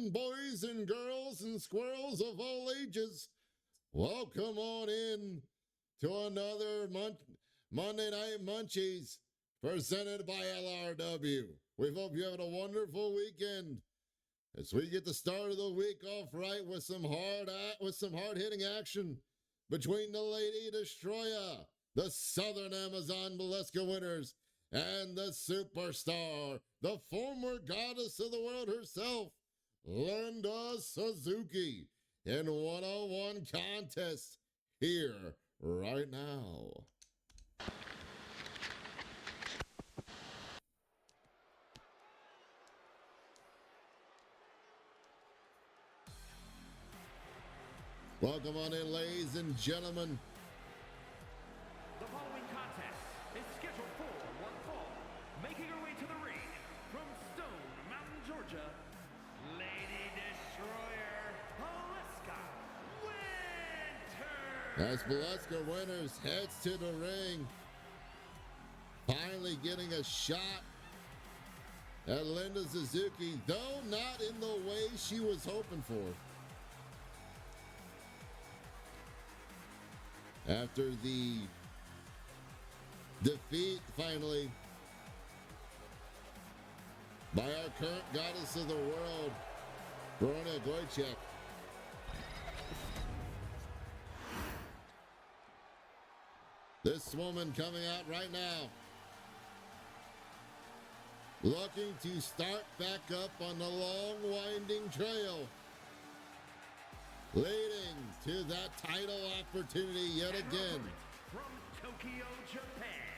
gentlemen, boys and girls and squirrels of all ages, welcome on in to another Monday Night Munchies presented by LRW. We hope you're having a wonderful weekend as we get the start of the week off right with some hard-hitting action between the Lady Destroyer, the Southern Amazon Valeska winners, and the superstar, the former goddess of the world herself, Linda Suzuki, in one-on-one contest here right now. Welcome on in, ladies and gentlemen. The following contest is scheduled for one fall. Making her way to the ring from Stone Mountain, Georgia, Lady Destroyer, Valeska Winter. As Valeska Winters heads to the ring, finally getting a shot at Linda Suzuki, though not in the way she was hoping for. After the defeat, finally, by our current goddess of the world, Verona Goychek. This woman coming out right now, looking to start back up on the long, winding trail, leading to that title opportunity yet again. From Tokyo, Japan,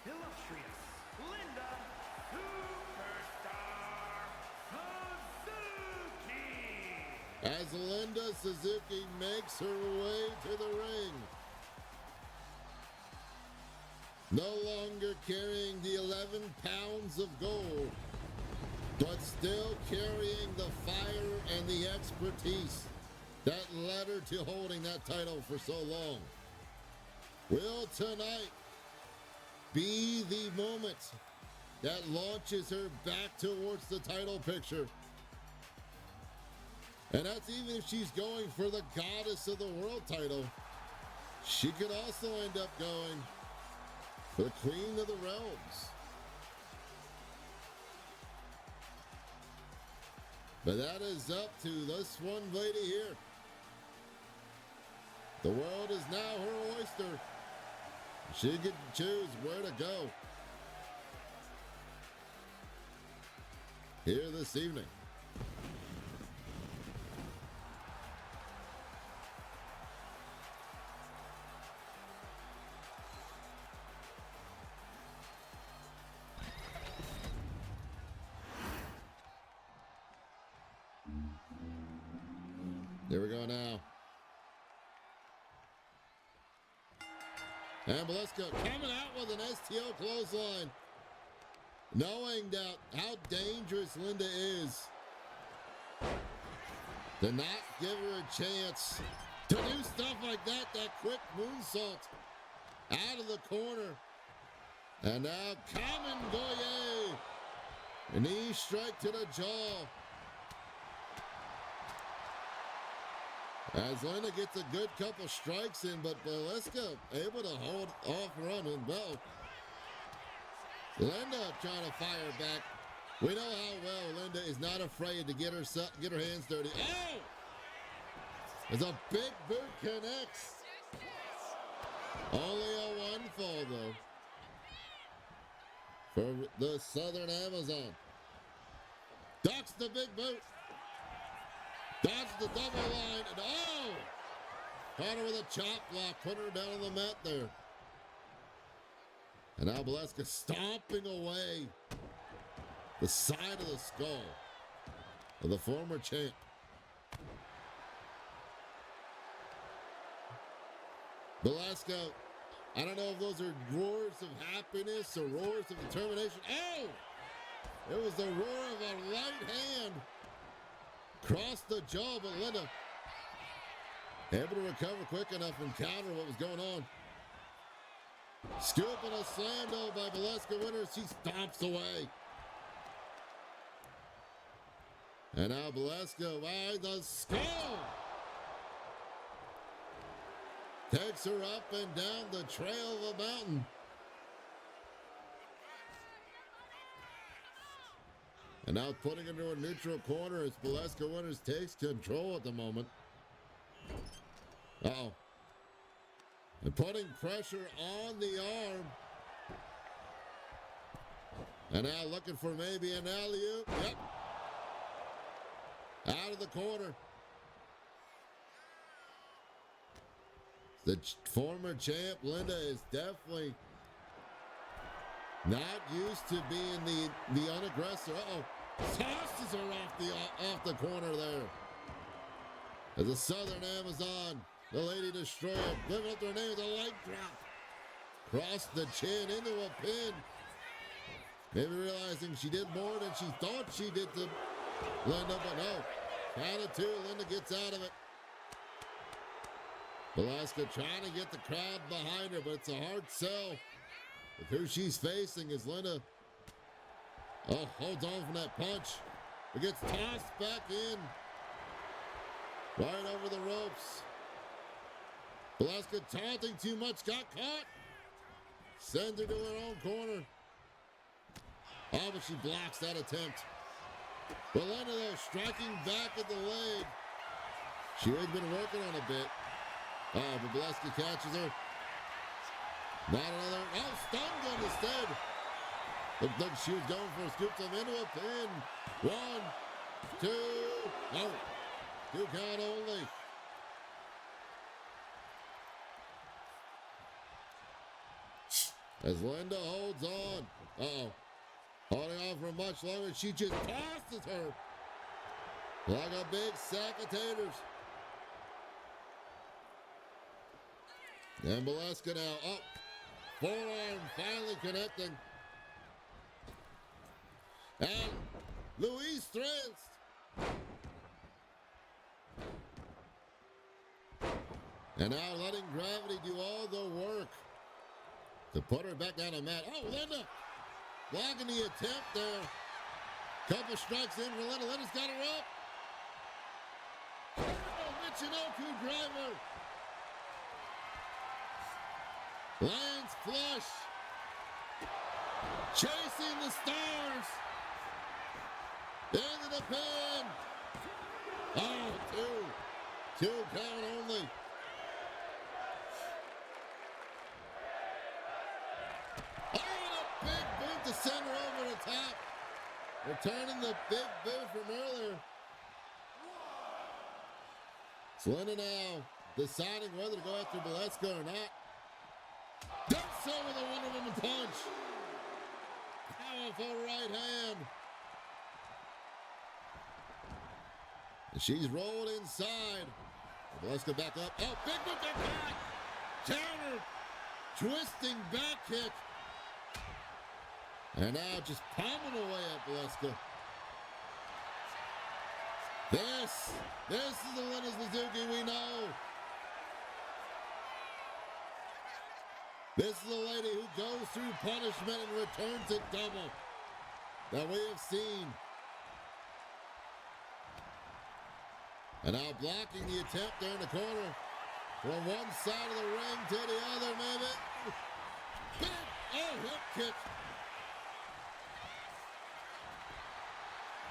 illustrious Linda Superstar Suzuki. As Linda Suzuki makes her way to the ring, no longer carrying the 11 pounds of gold, but still carrying the fire and the expertise that led her to holding that title for so long. Will tonight be the moment that launches her back towards the title picture? And that's even if she's going for the Goddess of the World title. She could also end up going for the Queen of the Realms. But that is up to this one lady here. The world is now her oyster. She can choose where to go here this evening. Here we go now. And Valeska coming out with an STO clothesline, knowing that how dangerous Linda is, to not give her a chance to do stuff like that quick moonsault out of the corner. And now Kamen Goye, a knee strike to the jaw. As Linda gets a good couple strikes in, but Valeska able to hold off running well. Linda trying to fire back. We know how well Linda is not afraid to get her hands dirty. Oh! There's a big boot connects. Only a one fall though for the Southern Amazon. Ducks the big boot. Dodged the double line, and oh! Caught her with a chop block, put her down on the mat there. And now Valeska stomping away the side of the skull of the former champ. Valeska, I don't know if those are roars of happiness or roars of determination. Oh! It was the roar of a right hand. Crossed the jaw, but Linda able to recover quick enough and counter what was going on. Scoop and a slam down by Valeska Winters. She stomps away. And now Beleska by the skull. Takes her up and down the trail of a mountain. And now putting her into a neutral corner as Beleska Winters takes control at the moment. Uh-oh. And putting pressure on the arm. And now looking for maybe an alley-oop. Yep. Out of the corner. The former champ, Linda, is definitely not used to being the unaggressor. Uh-oh. Tosses her off the corner there. As the Southern Amazon, the Lady Destroyer, living up their name with a leg drop. Cross the chin into a pin. Maybe realizing she did more than she thought she did to Linda, but no. Count of two, Linda gets out of it. Beleska trying to get the crowd behind her, but it's a hard sell with who she's facing as Linda holds on from that punch. It gets tossed back in. Right over the ropes. Beleska taunting too much, got caught. Sends her to her own corner. Oh, but she blocks that attempt. Belinda, though, striking back at the leg. She has been working on a bit. Oh, but Beleska catches her. Not another. Oh, stun gun instead. Looked like she was going for a scoop them into a pin. 1, 2. No. 2 count only. As Linda holds on. Uh-oh. Holding on for much longer. She just tosses her like a big sack of taters. And Beleska now up. Forearm finally connecting. And Louise Strantz. And now letting gravity do all the work to put her back down the mat. Oh, Linda blocking the attempt there. Couple strikes in for Linda. Linda's got her up. Oh, Michinoku driver. Lands flush. Chasing the stars. Into the pin. Oh, 2. 2 count only. Oh, a big boot to send her over the top. Returning the big boot from earlier. Linda now deciding whether to go after Beleska or not. Does so with a Wonder Woman punch. Powerful right hand. And she's rolled inside. Beleska back up. Oh, big boot got caught. Counter. Twisting back kick. And now just pounding away at Beleska. This is the Linda Suzuki we know. This is the lady who goes through punishment and returns it double that we have seen. And now blocking the attempt there in the corner. From one side of the ring to the other, maybe. Oh, hip kick.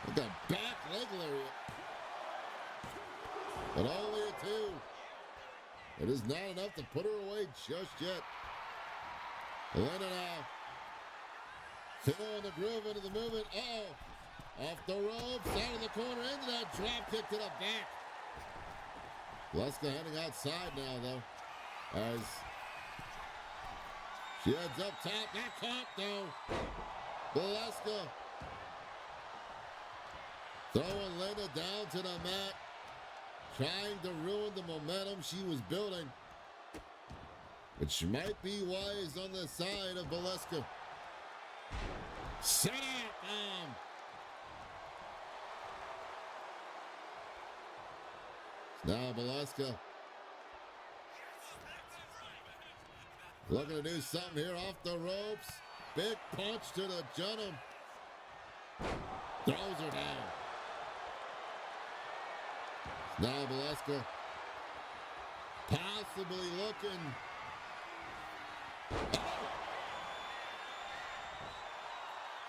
With the back leg lariat. But only a 2. It is not enough to put her away just yet. Linda now. Feeling the groove into the movement. Uh-oh. Off the ropes, out of the corner, into that drop kick to the back. Beleska heading outside now, though. As she heads up top. Not caught, though. Beleska throwing Linda down to the mat. Trying to ruin the momentum she was building. Which might be wise on the side of Beleska. Set up. Now Beleska looking to do something here off the ropes. Big punch to the junum. Throws her down. Now Valeska possibly looking. Oh!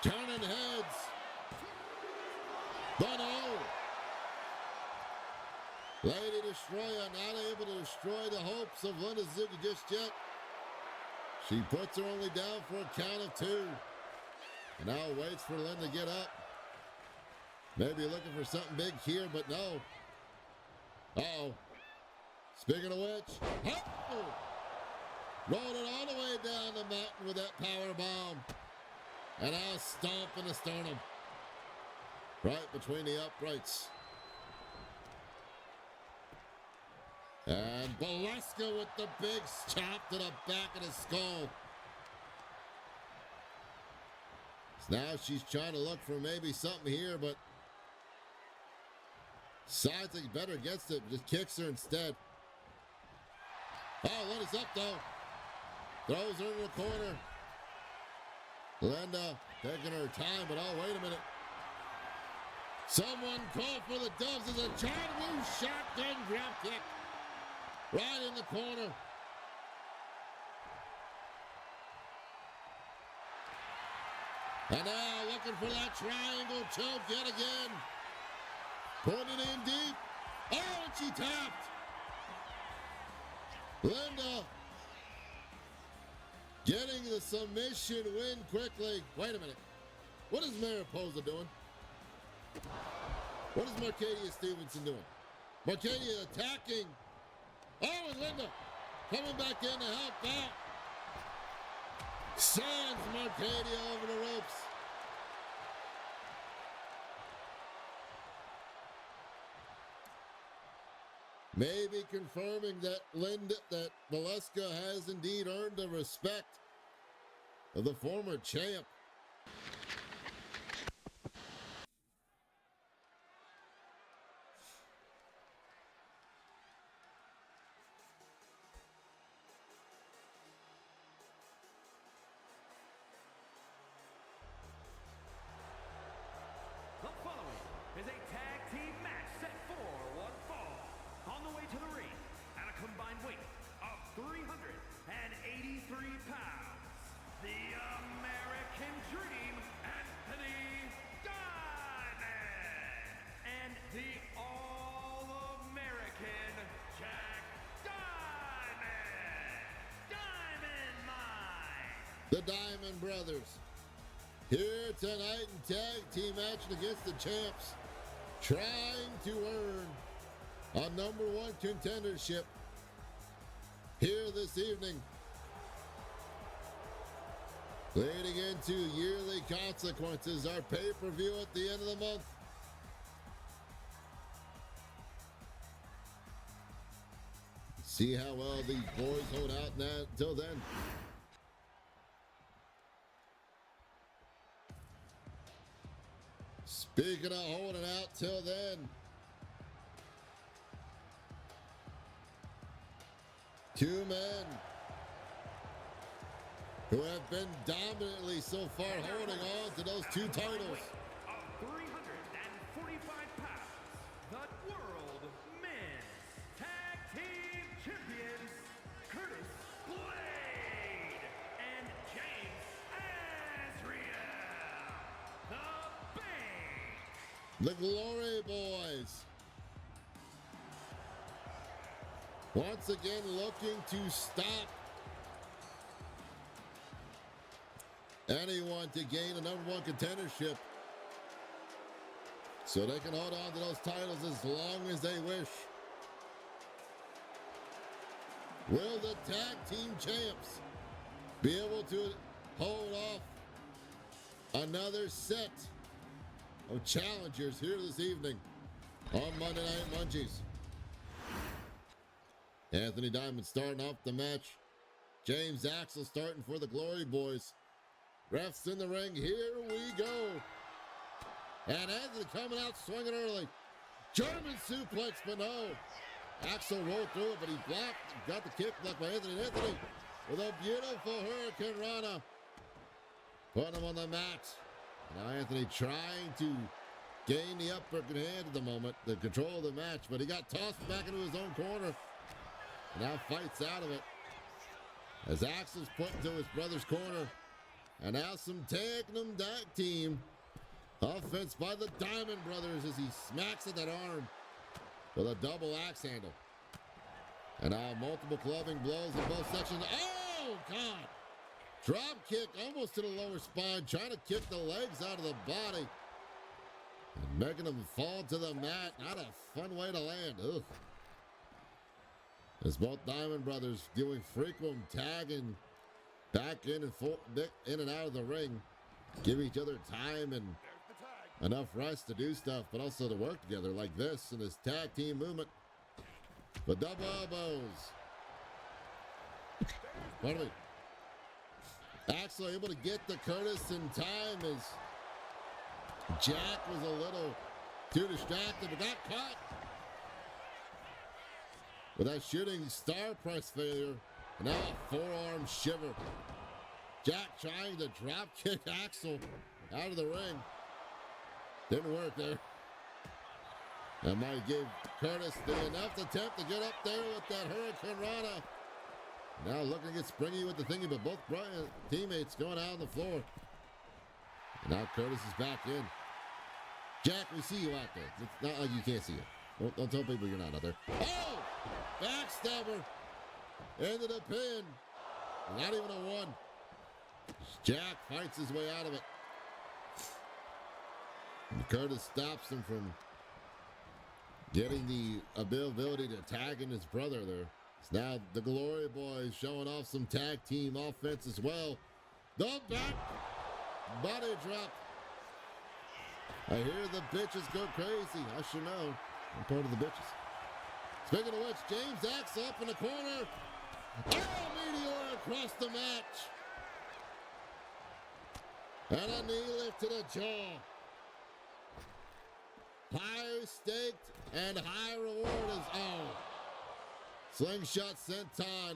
Turning heads. But no. Lady Destroyer not able to destroy the hopes of Linda Ziggy just yet. She puts her only down for a count of 2. And now waits for Linda to get up. Maybe looking for something big here, but no. Uh-oh. Speaking of which, oh! Rolled it all the way down the mountain with that power bomb. And now stomping the sternum. Right between the uprights. And Valeska with the big chop to the back of the skull. So now she's trying to look for maybe something here, but sides like better against it, just kicks her instead. Oh, Linda's up though. Throws her into the corner. Linda taking her time, but oh, wait a minute. Someone called for the Doves as a Charlie shotgun drop kick. Right in the corner. And now looking for that triangle choke yet again. Putting it in deep. Oh, and she tapped. Linda getting the submission win quickly. Wait a minute. What is Mariposa doing? What is Marcadia Stevenson doing? Marcadia attacking. Oh, and Linda coming back in to help out. Sends Marcadia over the ropes. Maybe confirming that Valeska has indeed earned the respect of the former champ. The following is a tag team match set for one fall. On the way to the ring at a combined weight of 383 pounds, the American Dream, Anthony Diamond, and the All-American Jack Diamond. Diamond Mine. The Diamond Brothers. Here tonight in tag team action against the champs, trying to earn a #1 contendership here this evening. Leading into yearly consequences, our pay-per-view at the end of the month. See how well these boys hold out now until then. Speaking of holding out till then, two men who have been dominantly so far holding on to those two titles. Of 345 pounds, the World Men's Tag Team Champions, Curtis Blade and James Azriel, the Bank. The Glory Boys. Once again looking to stop anyone to gain a #1 contendership so they can hold on to those titles as long as they wish. Will the tag team champs be able to hold off another set of challengers here this evening on Monday Night Munchies? Anthony Diamond starting off the match. James Axel starting for the Glory Boys. Refs in the ring. Here we go. And Anthony coming out swinging early. German suplex, but no. Axel rolled through it, but he blocked. Got the kick blocked by Anthony. And Anthony with a beautiful Hurricane Rana. Putting him on the mat. Now Anthony trying to gain the upper hand at the moment, the control of the match, but he got tossed back into his own corner. Now fights out of it. As Axel's put into his brother's corner. And now some Tag team offense by the Diamond Brothers as he smacks at that arm with a double axe handle. And now multiple clubbing blows in both sections. Oh, God! Drop kick almost to the lower spine, trying to kick the legs out of the body. And making them fall to the mat. Not a fun way to land. Ugh. As both Diamond Brothers doing frequent tagging back in and out of the ring, give each other time and enough rest to do stuff, but also to work together like this in this tag team movement. The double elbows. Pardon me. Axel able to get the Curtis in time as Jack was a little too distracted, but got caught with that shooting star press failure. And now a forearm shiver. Jack trying to drop kick Axel out of the ring. Didn't work there. That might give Curtis the enough attempt to get up there with that Hurricane Rana. Now looking to get springy with the thingy, but both teammates going out on the floor. And now Curtis is back in. Jack, we see you out there. It's not like you can't see it. Don't tell people you're not out there. Oh! Backstabber into the pin. Not even a one. Jack fights his way out of it. And Curtis stops him from getting the ability to tag in his brother there. It's now the Glory Boys showing off some tag team offense as well. The back body drop. I hear the bitches go crazy. I should know. I'm part of the bitches. Speaking of which, James Axe up in the corner. Oh, meteor across the match. And a knee lift to the jaw. High staked and high reward is oh. Slingshot senton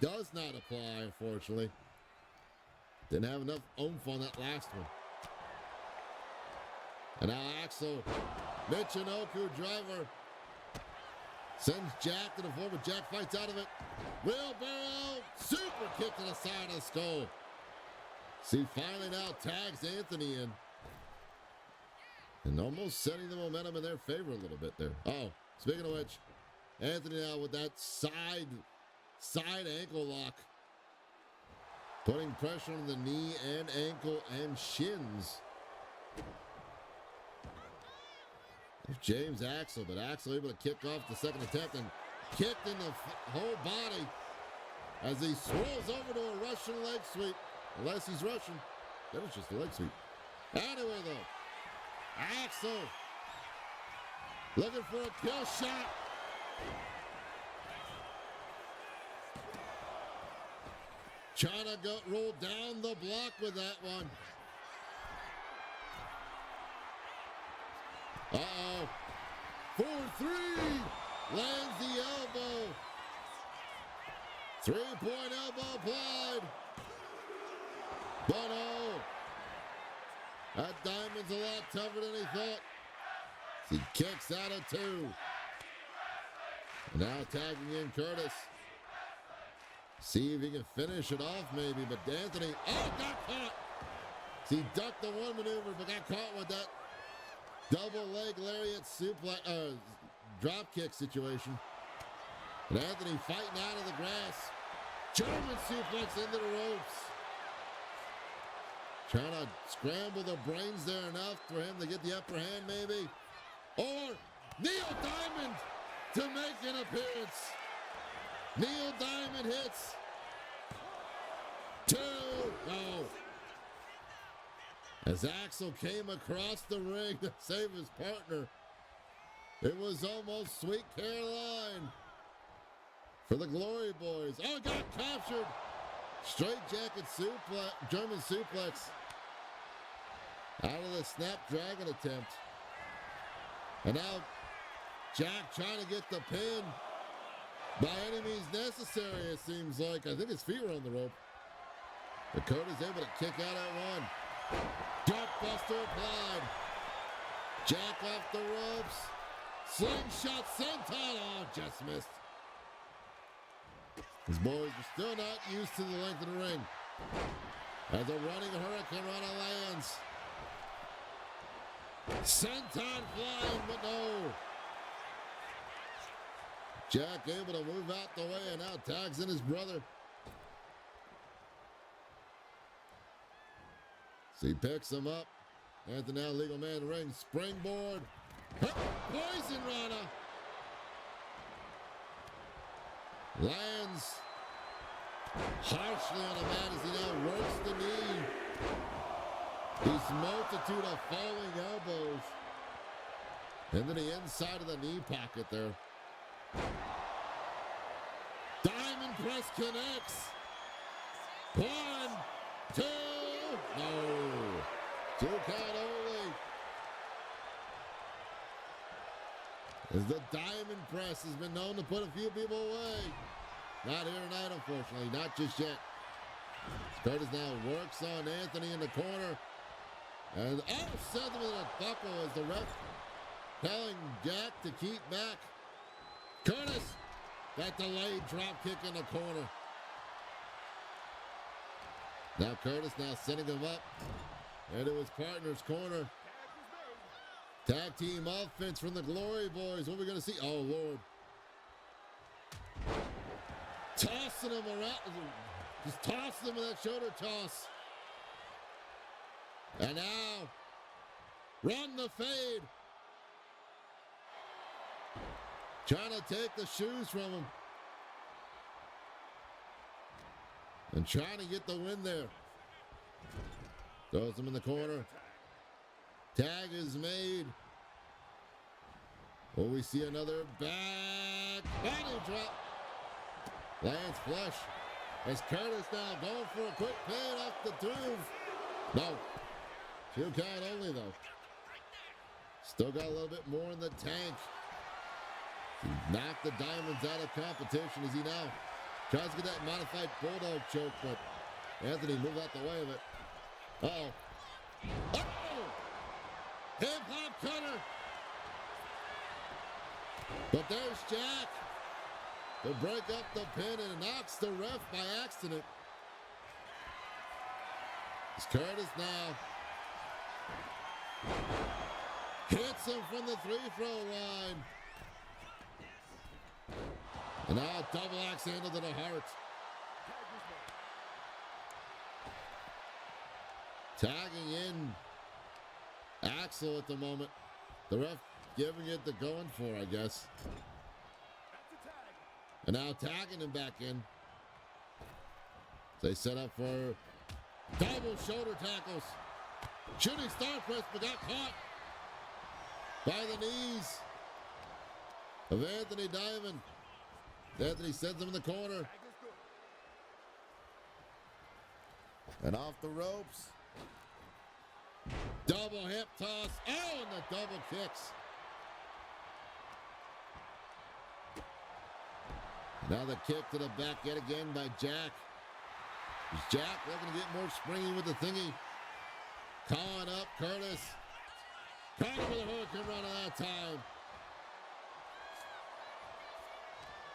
does not apply, unfortunately. Didn't have enough oomph on that last one. And now Axel, Michinoku driver, sends Jack to the floor, but Jack fights out of it. Wheelbarrow, super kick to the side of the skull. See, finally now tags Anthony in. And almost setting the momentum in their favor a little bit there. Oh, speaking of which, Anthony now with that side ankle lock. Putting pressure on the knee and ankle and shins. James Axel, but Axel able to kick off the second attempt and kicked in the whole body as he swirls over to a Russian leg sweep. Unless he's Russian, then it's just a leg sweep. Anyway, though, Axel looking for a kill shot. Trying to roll down the block with that one. Uh-oh. 4-3. Lands the elbow. 3-point elbow applied. But oh. That Diamond's a lot tougher than he thought. He kicks out of two. Now tagging in Curtis. See if he can finish it off maybe, but Anthony, oh, got caught. He ducked the one maneuver, but got caught with that double leg lariat suplex, drop kick situation. And Anthony fighting out of the grass. German suplex into the ropes. Trying to scramble the brains there enough for him to get the upper hand maybe. Or Neil Diamond to make an appearance. Neil Diamond hits 2-0. As Axel came across the ring to save his partner, it was almost Sweet Caroline for the Glory Boys. Oh, got captured. Straight jacket suplex, German suplex out of the Snapdragon attempt. And now Jack trying to get the pin. By any means necessary, it seems like. I think his feet were on the rope. Dakota's able to kick out at one. Gut buster applied. Jack off the ropes. Slingshot senton. Oh, just missed. His boys are still not used to the length of the ring. As a running hurricane rana lands. Senton flying, but no. Jack able to move out the way and now tags in his brother. So he picks him up. Anthony now legal man in the ring. Springboard. Poison Rana. Lands harshly on the mat as he now works the knee. These multitude of falling elbows. Into the inside of the knee pocket there. Diamond press connects. 1, 2. No. 2 count only. As the diamond press has been known to put a few people away. Not here tonight, unfortunately. Not just yet. Curtis now works on Anthony in the corner. And sends him in a buckle as the ref telling Jack to keep back. Curtis, that delayed drop kick in the corner. Now Curtis now setting him up into his partner's corner. Tag team offense from the Glory Boys. What are we going to see? Oh, Lord. Tossing him around. Just tossing him with that shoulder toss. And now, run the fade. Trying to take the shoes from him. And trying to get the win there. Throws him in the corner. Tag is made. Will we see another back body drop? Lands flush. As Curtis now going for a quick pin off the tube. No. 2 count only though. Still got a little bit more in the tank. He knocked the Diamonds out of competition as he now tries to get that modified bulldog choke, but Anthony moved out the way of it. Uh-oh. Oh! Hip-hop cutter. But there's Jack to break up the pin and knocks the ref by accident. It's Curtis now. Hits him from the 3-throw line. And now a double axe handle to the heart. Tagging in Axel at the moment. The ref giving it the going for, I guess. And now tagging him back in. They set up for double shoulder tackles. Shooting star press, but got caught by the knees of Anthony Diamond. Anthony sends him in the corner. And off the ropes. Double hip toss. Oh, and the double kicks. Now the kick to the back yet again by Jack. Jack looking to get more springy with the thingy. Calling up Curtis. Caught him with a hurricane run at that time.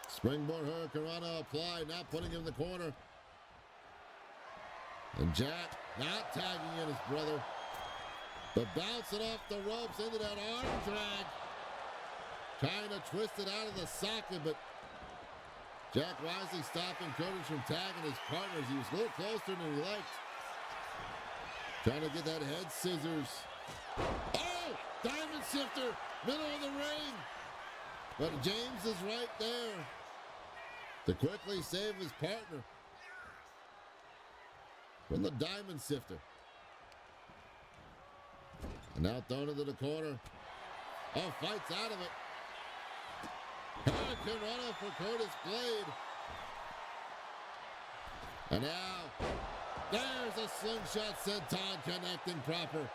Springboard hurricane run applied, now putting him in the corner. And Jack not tagging in his brother. But bouncing off the ropes into that arm drag. Trying to twist it out of the socket, but Jack wisely stopping Curtis from tagging his partners. He was a little closer than he liked. Trying to get that head scissors. Oh! Diamond Sifter! Middle of the ring! But James is right there to quickly save his partner from the Diamond Sifter. And now thrown into the corner. Oh, fights out of it. Hurricane Runner for Curtis Blade. And now, there's a slingshot senton connecting proper.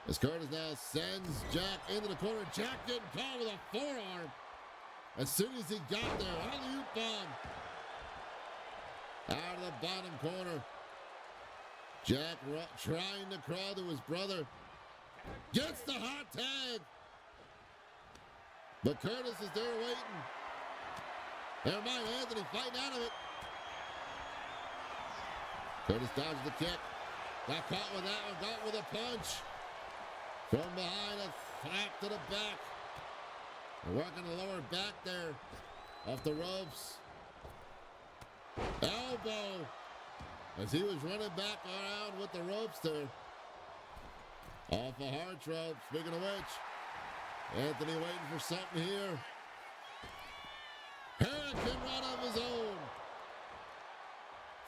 As Curtis now sends Jack into the corner. Jack getting caught with a forearm. As soon as he got there, alley-oop bomb. Out of the bottom corner. Jack trying to crawl to his brother. Gets the hot tag. But Curtis is there waiting. Never mind, Anthony fighting out of it. Curtis dodged the kick. Got caught with that one. Got with a punch. From behind, a slap to the back. Working the lower back there. Off the ropes. Elbow. As he was running back around with the ropes there. Off a hard rope. Speaking of which, Anthony waiting for something here. Hurricane run of his own.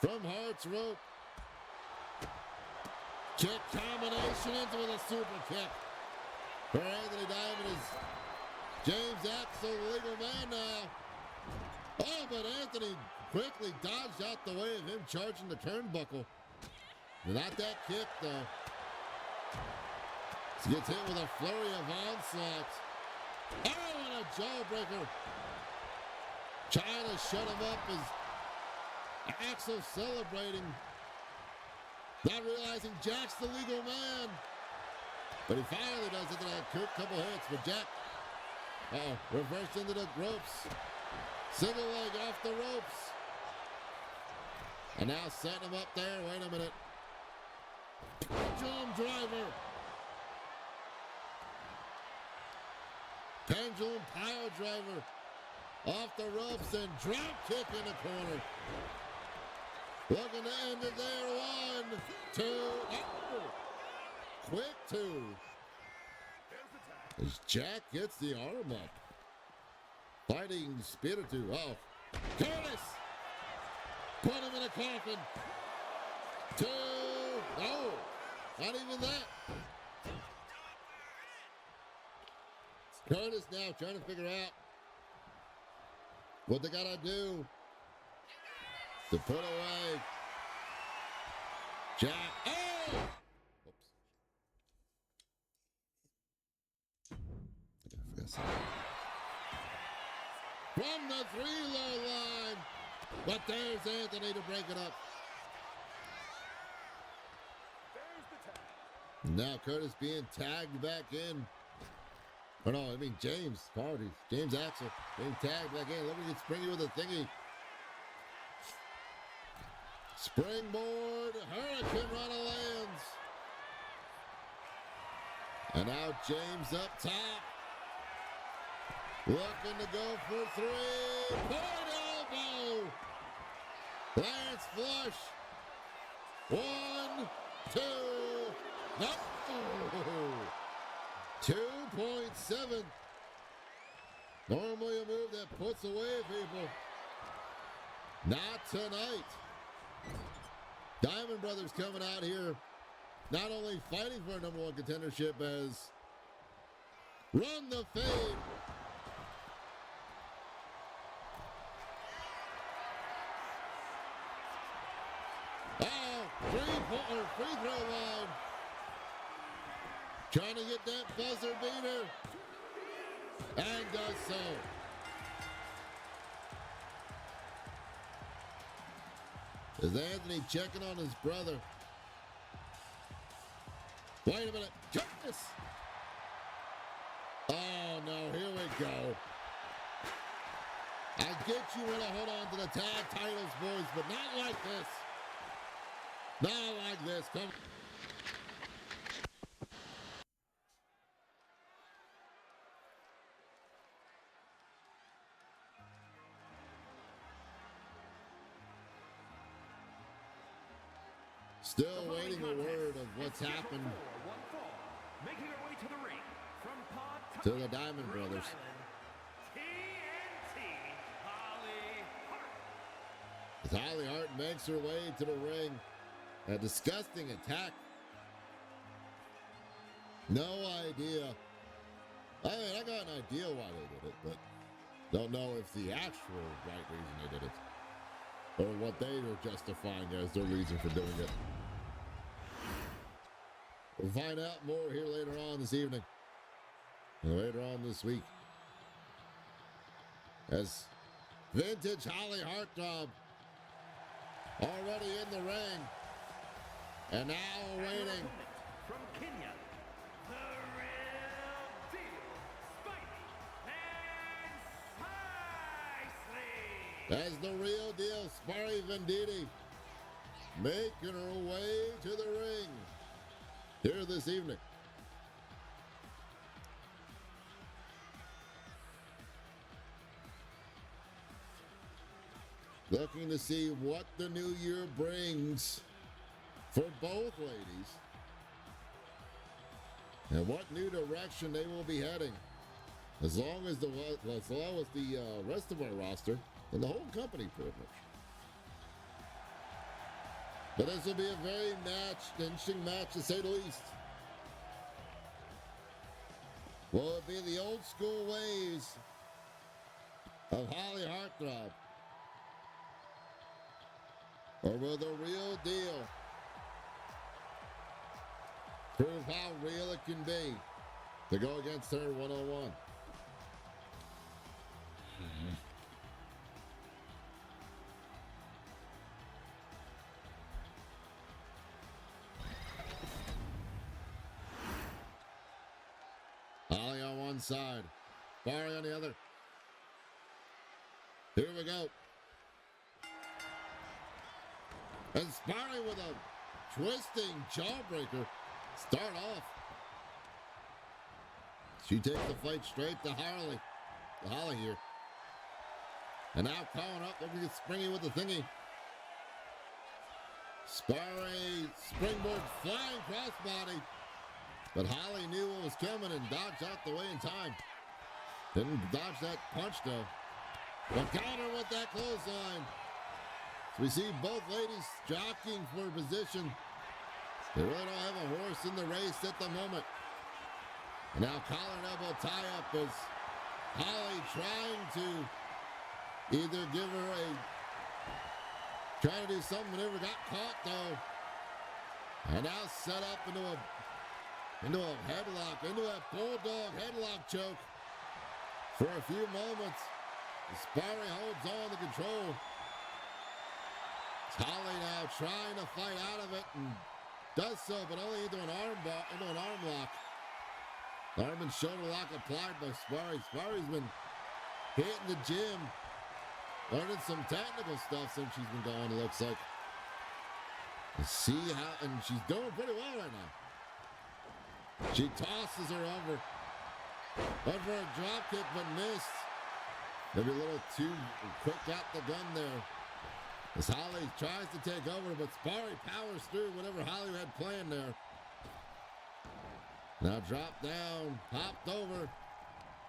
From Hart's rope. Kick combination into with a super kick. For Anthony Diamond is James Axel, the legal man now. Oh, but Anthony quickly dodged out the way of him charging the turnbuckle. Not that kick, though. He gets hit with a flurry of onslaughts. Oh, and a jawbreaker. Trying to shut him up as Axel celebrating. Not realizing Jack's the legal man. But he finally does it in a couple hits. But Jack, reversed into the ropes. Single leg off the ropes. And now setting him up there. Wait a minute. Pendulum driver. Pendulum pile driver. Off the ropes and drop kick in the corner. Looking to end it there. 1, 2. Oh! Quick 2. As Jack gets the arm up. Fighting Spiritu. Oh. Curtis! Put him in a coffin. 2. No. Not even that. Curtis now trying to figure out what they gotta do to put away Jack. Oh! Oops. I forgot something. From the 3-low line. But there's Anthony to break it up. Now Curtis being tagged back in. Oh no, I mean James. Apologies. James Axel being tagged back in. Look at it springy with a thingy. Springboard. Hurricane Rana lands. And now James up top. Looking to go for 3. Point elbow. Lance flush. 1, 2. Nope. 2.7. Normally a move that puts away people. Not tonight. Diamond Brothers coming out here, not only fighting for a #1 contendership as Run the Fade. Oh, free throw line. Trying to get that buzzer beater. And does so. Is Anthony checking on his brother? Wait a minute. Curtis! Oh, no. Here we go. I get you want to hold on to the tag titles, boys, but not like this. Not like this. Come. Still waiting a word of what's happened making her way to the ring from to the Diamond Brothers. TNT, Holly Hart. As Holly Hart makes her way to the ring. A disgusting attack. No idea. I mean, I got an idea why they did it, but don't know if the actual right reason they did it. Or what they were justifying as their reason for doing it. We'll find out more here later on this evening. And later on this week. As vintage Holly Heartthrob already in the ring. And now waiting. From Kenya, the as the real deal, Sparry Venditti, making her way to the ring here this evening. Looking to see what the new year brings for both ladies and what new direction they will be heading. As long as the rest of our roster and the whole company, pretty much. But this will be a very interesting match, to say the least. Will it be the old school ways of Holly Heartthrob? Or will the real deal prove how real it can be to go against her one-on-one? Holly on one side, Barry on the other. Here we go. And Sparry with a twisting jawbreaker. Start off. She takes the fight straight to Holly here. And now calling up, looking at Springy with the thingy. Sparry springboard flying crossbody. But Holly knew what was coming and dodged out the way in time. Didn't dodge that punch though. But counter with that clothesline. So we see both ladies jockeying for position. They really don't have a horse in the race at the moment. And now collar and elbow tie-up as Holly trying to either give her trying to do something, but never got caught though. And now set up into a headlock, into a bulldog headlock choke for a few moments. Sparry holds on to control. Holly now trying to fight out of it and does so, but only into an arm lock. Arm and shoulder lock applied by Sparry. Sparry's been hitting the gym, learning some technical stuff since she's been going, it looks like. See how, and she's doing pretty well right now. She tosses her over. Went for a drop kick, but missed. Maybe a little too quick out the gun there. As Holly tries to take over, but Sparry powers through whatever Holly had planned there. Now dropped down, hopped over.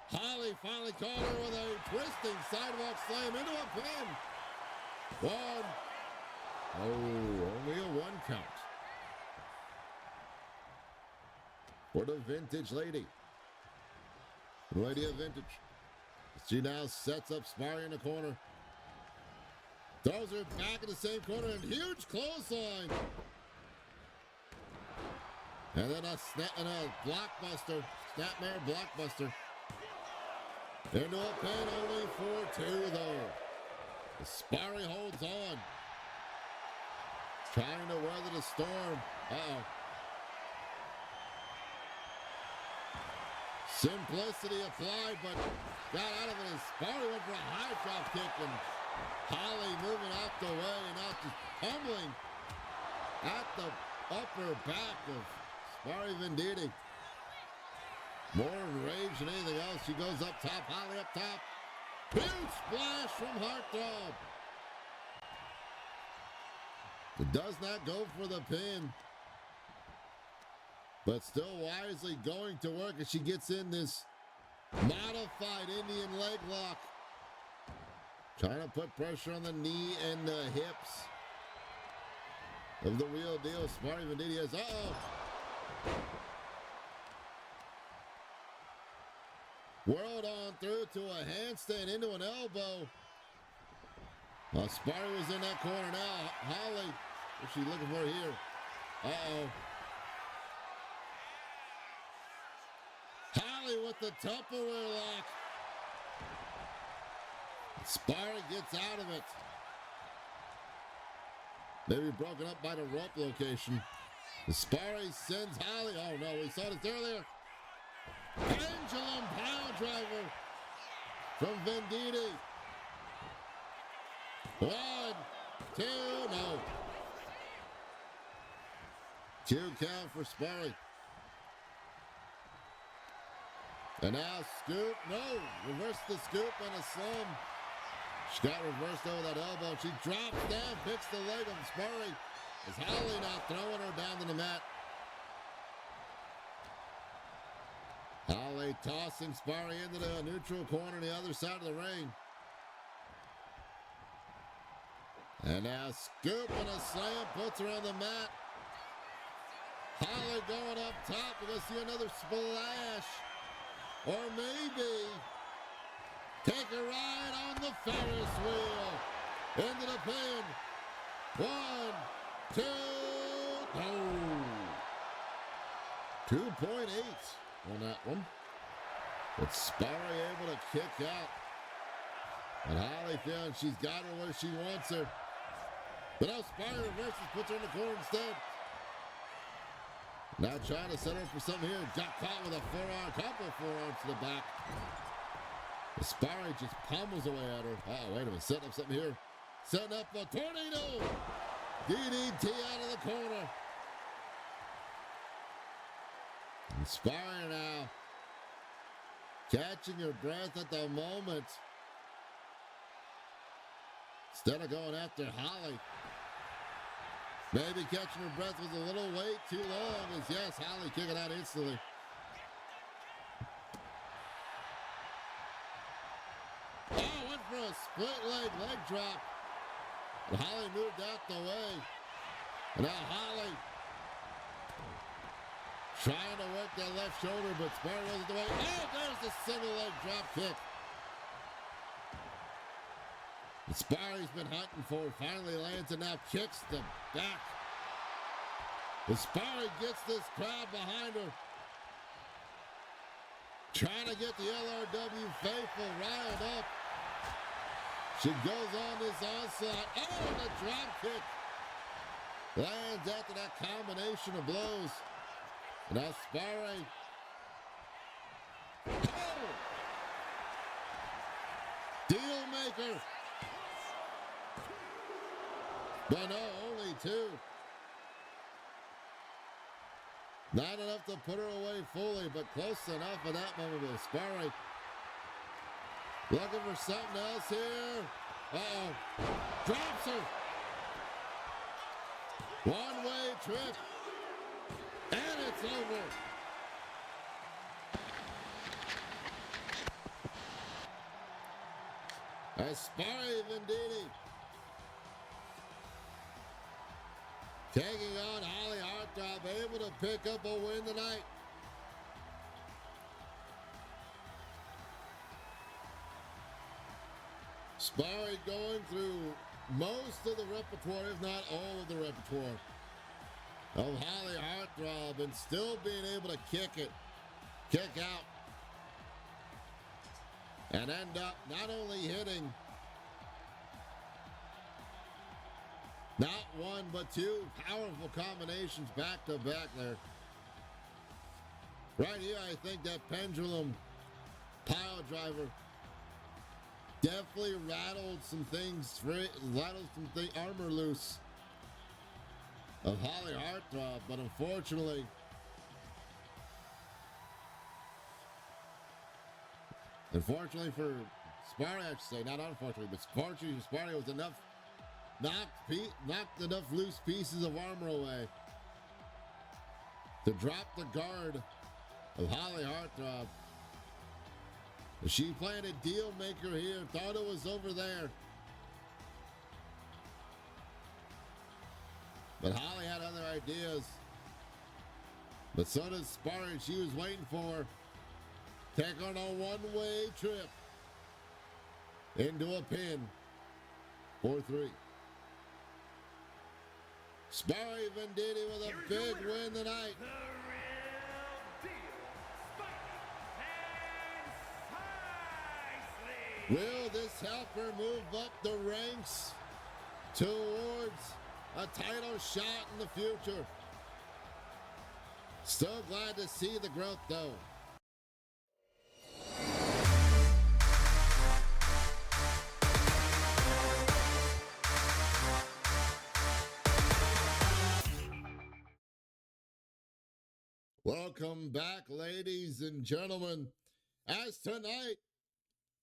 Holly finally caught her with a twisting sidewalk slam into a pin. One. Oh, only a one count. For the vintage lady. Lady of vintage. She now sets up Sparry in the corner. Throws her back in the same corner and huge clothesline. And then a blockbuster, snapmare blockbuster. Into a pin, only for two though. Sparry holds on. Trying to weather the storm. Uh-oh. Simplicity applied, but got out of it as Sparry went for a high drop kick and Holly moving out the way and now just pummeling at the upper back of Sparry Venditti. More rage than anything else. She goes up top, Holly up top. Huge splash from Heartthrob. It does not go for the pin. But still wisely going to work as she gets in this modified Indian leg lock. Trying to put pressure on the knee and the hips of the real deal. Sparry Venditti has, whirled on through to a handstand into an elbow. Sparry was in that corner now. Holly, what's she looking for here? Holly with the Tupperware lock. Sparry gets out of it. Maybe broken up by the rope location. Sparry sends Holly. Oh no, we saw this earlier. Pendulum power driver from Venditti. 1, 2, no. 2 count for Sparry. And now scoop, no. Reverse the scoop and a slam. She got reversed over that elbow. She drops down, picks the leg of Sparry. Is Holly now throwing her down to the mat. Holly tossing Sparry into the neutral corner on the other side of the ring. And now scoop and a slam puts her on the mat. Holly going up top. We're going to see another splash. Or maybe take a ride on the Ferris wheel. Into the pin. 1, 2, no. 2.8 on that one. But Sparry able to kick out. And Holly feeling she's got her where she wants her. But now Sparry reverses, puts her in the corner instead. Now trying to set her up for something here. Got caught with a forearm, couple forearms to the back. The Sparry just pummels away at her. Oh, wait a minute, setting up something here. Setting up a tornado. DDT out of the corner. And Sparry now catching her breath at the moment. Instead of going after Holly. Maybe catching her breath was a little way too long. As yes, Holly kicking out instantly. Oh, went for a split leg drop. And Holly moved out the way. And now Holly trying to work that left shoulder, but Sparry wasn't the way. Oh, there's the single leg drop kick. And Sparry's been hunting for it. Finally lands and now kicks the back. And Sparry gets this crowd behind her. Trying to get the LRW faithful riled up. She goes on this onslaught. Oh, the drop kick. Lands after that combination of blows. And now Sparry. Oh! Deal maker. But no, only 2. Not enough to put her away fully, but close enough at that moment with Sparry. Looking for something else here. Uh-oh. Drops her. One-way trip. And it's over. As Sparry Venditti taking on Holly Heartthrob, able to pick up a win tonight. Sparry going through most of the repertoire, if not all of the repertoire, of Holly Heartthrob, and still being able to kick out, and end up not only hitting not one, but 2 powerful combinations back to back there. Right here, I think that pendulum pile driver definitely rattled some things, armor loose of Holly Heartthrob, but unfortunately, for Sparry, I should say, not unfortunately, but fortunately for Sparry, was enough. Knocked enough loose pieces of armor away to drop the guard of Holly Heartthrob. She played a deal maker here, thought it was over there. But Holly had other ideas. But so did Sparry. She was waiting for take on a one-way trip into a pin. 4-3. Sparry Venditti with a big win tonight. The real deal. Spiky and Spicy. Will this help her move up the ranks towards a title shot in the future? Still glad to see the growth though. Welcome back, ladies and gentlemen. As tonight,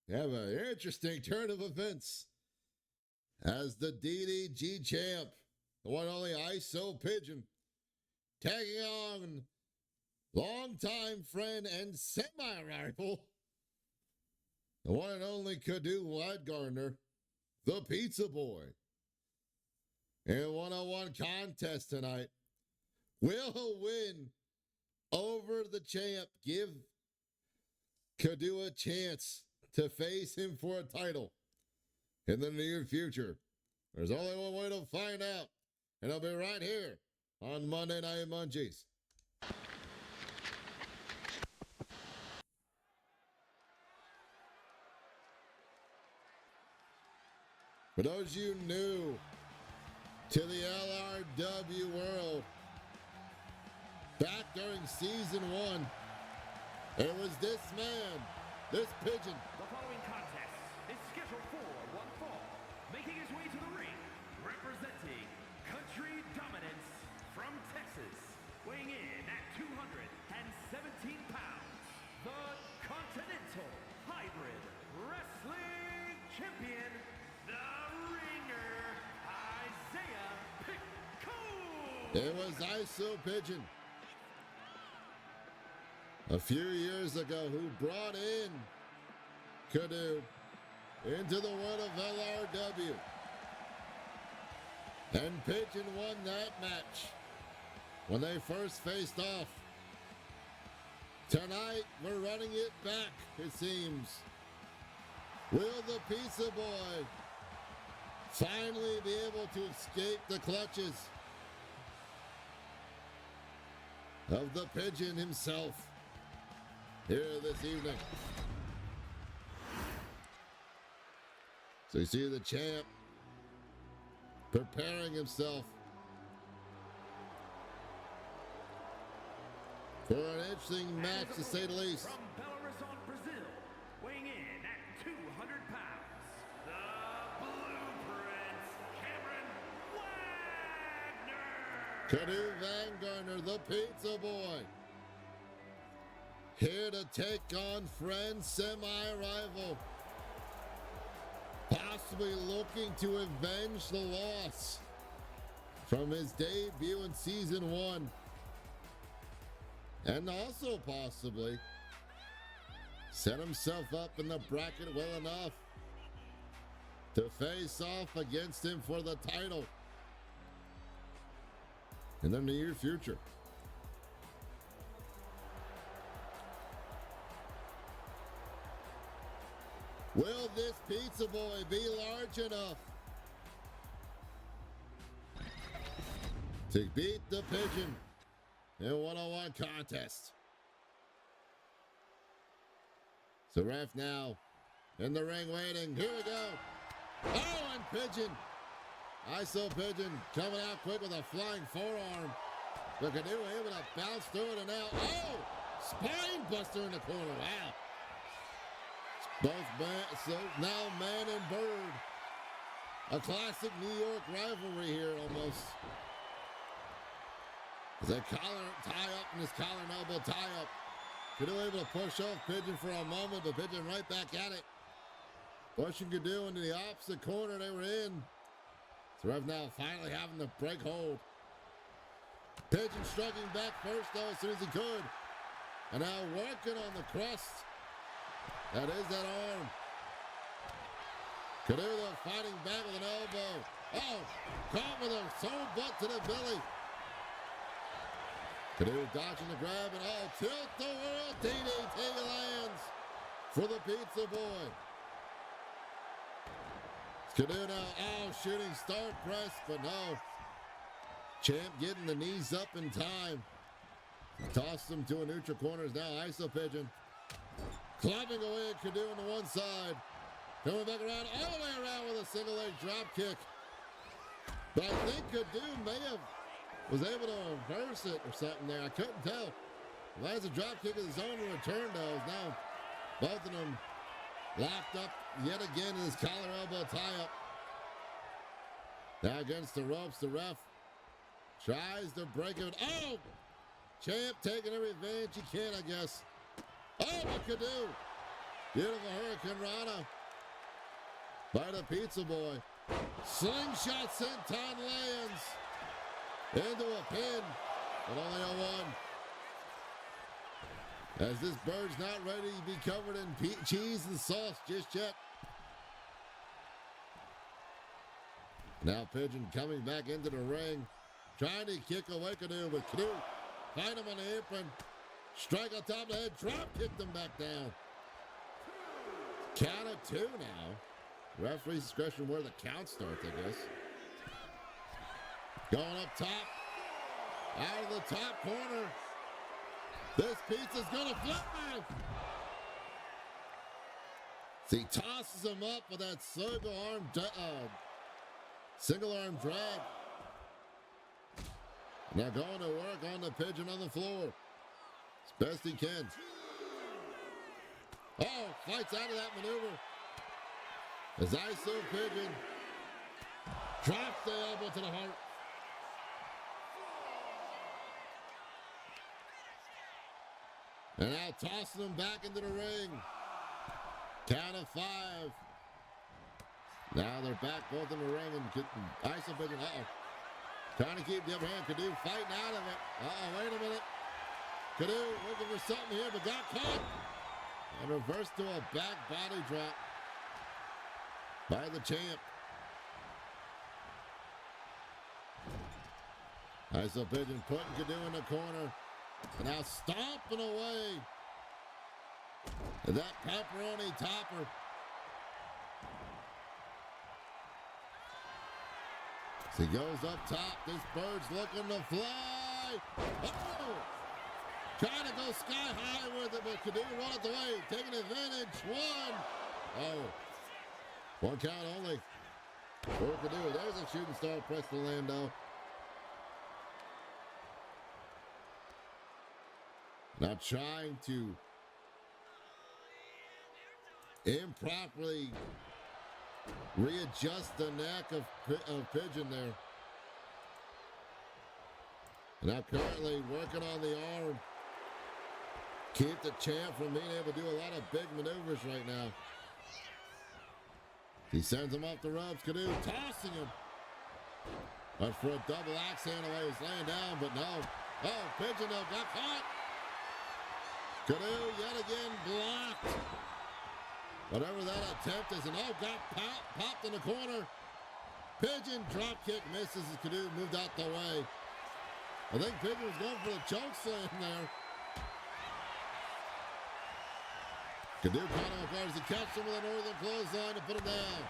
we have an interesting turn of events. As the DDG champ, the one and only ISO Pigeon, tagging on longtime friend and semi-rival, the one and only Kadu Wadgarner, the Pizza Boy. In a one-on-one contest tonight, will win over the champ, give Kadu a chance to face him for a title in the near future. There's only one way to find out, and I'll be right here on Monday Night Munchies. For those of you new to the LRW world, back during season 1, it was this man, this pigeon. The following contest is scheduled for one fall. Making his way to the ring, representing Country Dominance from Texas, weighing in at 217 pounds, the Continental Hybrid Wrestling Champion, the Ringer, Isaiah Piccone. It was ISO Pigeon a few years ago who brought in Kadu into the world of LRW. And Pigeon won that match when they first faced off. Tonight, we're running it back, it seems. Will the Pizza Boy finally be able to escape the clutches of the Pigeon himself here this evening? So you see the champ preparing himself for an interesting match, to say the least. From Belo Brazil, weighing in at 200 pounds, the Blueprints, Cameron Wagner. Kadu Vangarner, the Pizza Boy, here to take on friend, semi-rival, possibly looking to avenge the loss from his debut in season 1, and also possibly set himself up in the bracket well enough to face off against him for the title in the near future. Will this Pizza Boy be large enough to beat the Pigeon in a one-on-one contest? So ref now in the ring waiting. Here we go. Oh, and Pigeon. ISO Pigeon coming out quick with a flying forearm. Look at him able to bounce through it, and now, oh, spine buster in the corner. Wow. Both so now man and bird. A classic New York rivalry here almost. As a collar tie up and his collar and elbow tie up. Kadu able to push off Pigeon for a moment, but Pigeon right back at it. Pushing Kadu into the opposite corner they were in. So ref now finally having to break hold. Pigeon striking back first though as soon as he could. And now working on the crust. That is that arm. Kadu though fighting back with an elbow. Oh, caught with a soul butt to the belly. Kadu dodging the grab and oh, tilt the world. DDT lands for the Pizza Boy. Kadu now, oh, shooting star press, but no. Champ getting the knees up in time. Tossed him to a neutral corners now. ISO Pigeon. Clubbing away at Kadu on the one side. Coming back around, all the way around with a single leg drop kick. But I think Kadu was able to reverse it or something there. I couldn't tell. Lands a drop kick of his own in return though. Now both of them locked up yet again in his collar elbow tie up. Now against the ropes, the ref tries to break it. Oh! Champ taking every advantage he can, I guess. Oh, what could do? Beautiful Hurricane Rana by the Pizza Boy. Slingshot senton lands into a pin, but only a one. As this bird's not ready to be covered in cheese and sauce just yet. Now Pigeon coming back into the ring, trying to kick away Canoe, but Canoe find him on the apron, strike on top of the head, drop kick them back down. Count of two now. Referee's discretion where the count starts, I guess. Going up top, out of the top corner. This pizza's gonna fly. See, tosses him up with that single arm drag. Now going to work on the Pigeon on the floor as best he can. Oh, fights out of that maneuver. As ISO Pigeon drops the elbow to the heart. And now tossing him back into the ring. Count of 5. Now they're back both in the ring and ISO Pigeon. Trying to keep the upper hand. Canoe fighting out of it. Wait a minute. Canoe looking for something here, but got caught. And reversed to a back body drop by the champ. ISO Pigeon putting Canoe in the corner. And now stomping away. And that pepperoni topper. As he goes up top, this bird's looking to fly. Oh! Trying to go sky high with it, but Canoe run it away. Taking advantage. One count only. For Canoe. There's a shooting star press to Lando. Now trying to improperly readjust the neck of Pigeon there. Now currently working on the arm. Keep the champ from being able to do a lot of big maneuvers right now. He sends him off the ropes. Canoe tossing him. But for a double axe handle, he was laying down, but no. Oh, Pigeon though got caught. Canoe yet again blocked. Whatever that attempt is, and got popped in the corner. Pigeon drop kick misses as Canoe moved out the way. I think Pigeon was going for the choke slam there. Canoe caught him off guard as he catches him with a northern clothesline to put him down.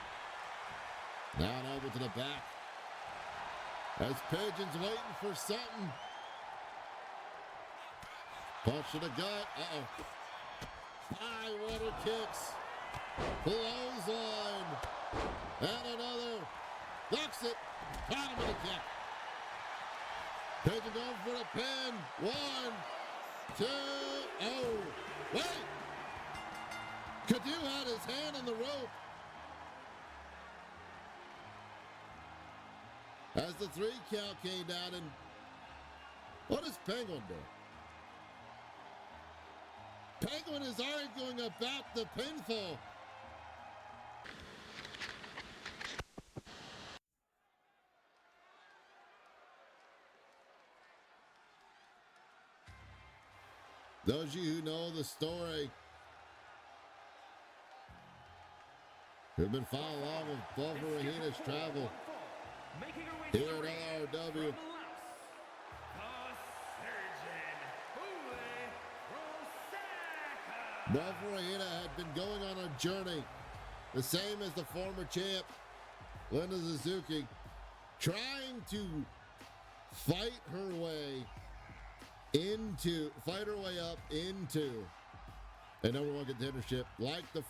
Now and over to the back. As Pigeon's waiting for something. Punch to the gut. High water kicks. Clothesline. And another. Ducks it. Caught him with a kick. Pigeon going for the pin. 1, 2. Oh. Wait. Canoe had his hand on the rope. As the 3 count came down, and what does Penguin do? Penguin is arguing about the pinfall. Those of you who know the story, who've been following along with Bubba Rahina's travel here at LRW. Bubba Rahina had been going on a journey, the same as the former champ, Linda Suzuki, trying to fight her way up into a number 1 contendership, like the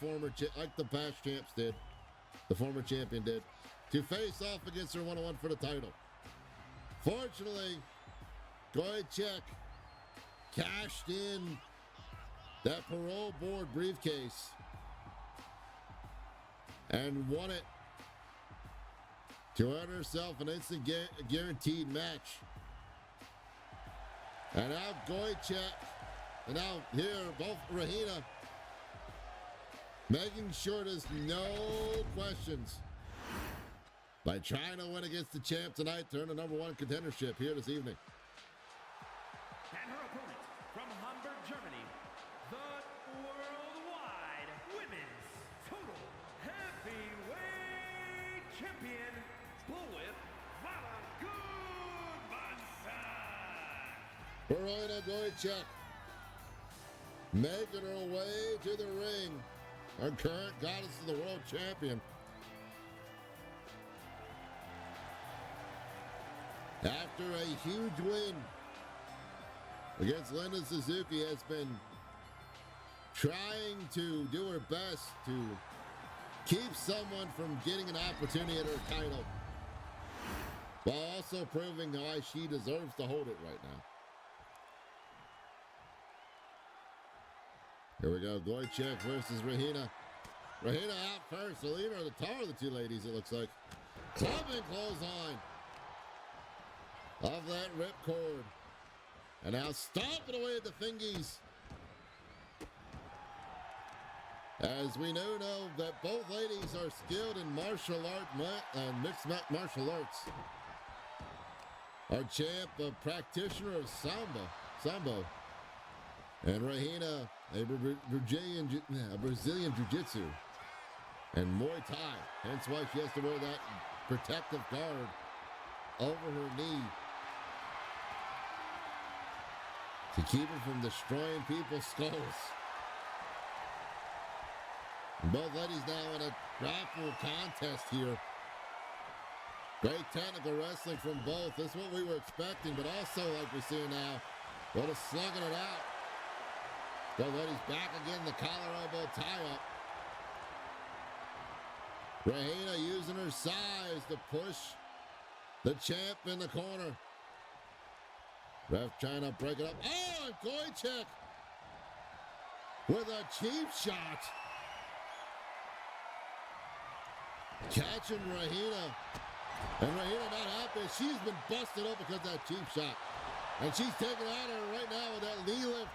past champs did, the former champion did, to face off against her 1-on-1 for the title. Fortunately, Goyachek cashed in that parole board briefcase and won it to earn herself an instant guaranteed match And now Goychek. And now here, both Rahina making sure there's no questions by trying to win against the champ tonight to earn the #1 contendership here this evening. And her opponent from Hamburg, Germany, the worldwide women's total heavyweight champion, Bullwhip Gudmundsson. Verona Goychek making her way to the ring. Our current goddess of the world champion. After a huge win against Linda Suzuki, has been trying to do her best to keep someone from getting an opportunity at her title, while also proving why she deserves to hold it right now. Here we go, Goychek versus Rahina. Rahina out first. The leader of the taller of the two ladies, it looks like. Clubbing clothesline of that ripcord. And now stomping away at the fingies. As we know that both ladies are skilled in martial art and mixed martial arts. Our champ, a practitioner of Sambo. And Rahina, a Brazilian Jiu-Jitsu and Muay Thai. Hence why she has to wear that protective guard over her knee to keep her from destroying people's skulls. And both ladies now in a grapple contest here. Great technical wrestling from both. This is what we were expecting, but also like we see now, a little slugging it out. Both ladies back again, the collar elbow tie-up. Rahina using her size to push the champ in the corner. Ref trying to break it up. Oh, and Goychek with a cheap shot. Catching Rahina. And Rahina not happy. She's been busted up because of that cheap shot. And she's taking out her right now with that knee lift.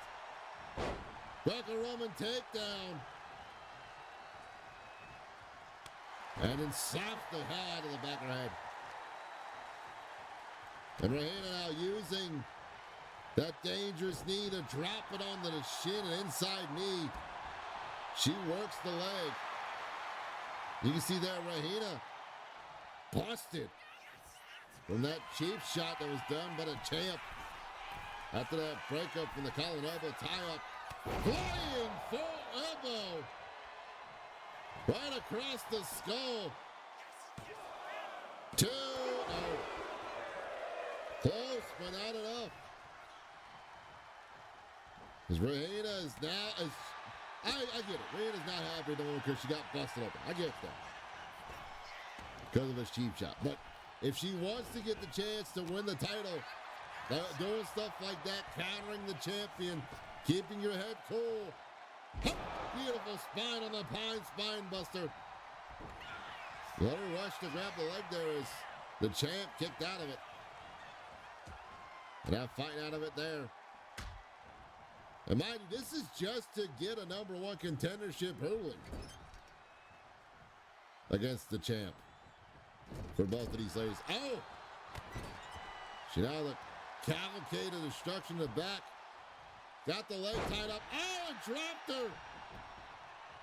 Greco-Roman takedown. And then slaps the hell out of the back of her head. And Rahina now using that dangerous knee to drop it onto the shin and inside knee. She works the leg. You can see there Rahina busted from that cheap shot that was done by the champ. After that breakup from the collar and elbow tie-up. Flying full elbow right across the skull. 2-0. Close, but not enough. Because Rahina is now, I get it. Rahina's not happy because she got busted open. I get that. Because of his cheap shot. But if she wants to get the chance to win the title, doing stuff like that, countering the champion, keeping your head cool. Beautiful spine on the pine spine buster. Little rush to grab the leg there as the champ kicked out of it. And now fighting out of it there. And mind you, this is just to get a #1 contendership ruling against the champ for both of these ladies. Oh! She now the cavalcade of destruction in the back. Got the leg tied up. Oh, and dropped her.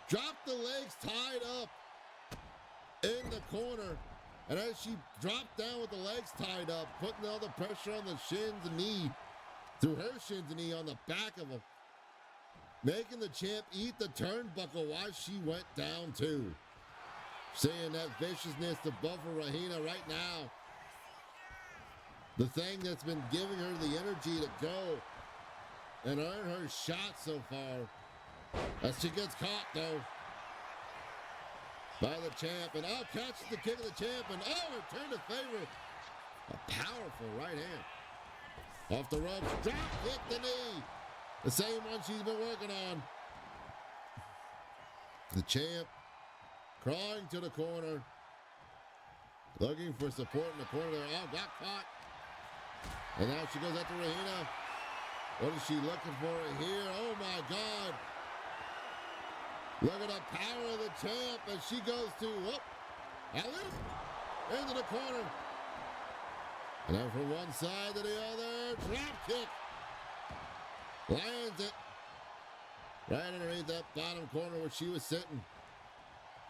Dropped the legs tied up in the corner. And as she dropped down with the legs tied up, putting all the pressure on the shins and knee, through her shins and knee on the back of him, making the champ eat the turnbuckle while she went down too. Seeing that viciousness to buffer Rahina right now. The thing that's been giving her the energy to go and earn her shot so far. As she gets caught though by the champ, and catches the kick of the champ, and return to favor. A powerful right hand. Off the ropes, drop kick the knee. The same one she's been working on. The champ crawling to the corner. Looking for support in the corner there. Oh, got caught. And now she goes after Rahina. What is she looking for here? Oh my God. Look at the power of the champ as she goes to, into the corner. And then from one side to the other, drop kick. Lands it. Right underneath that bottom corner where she was sitting.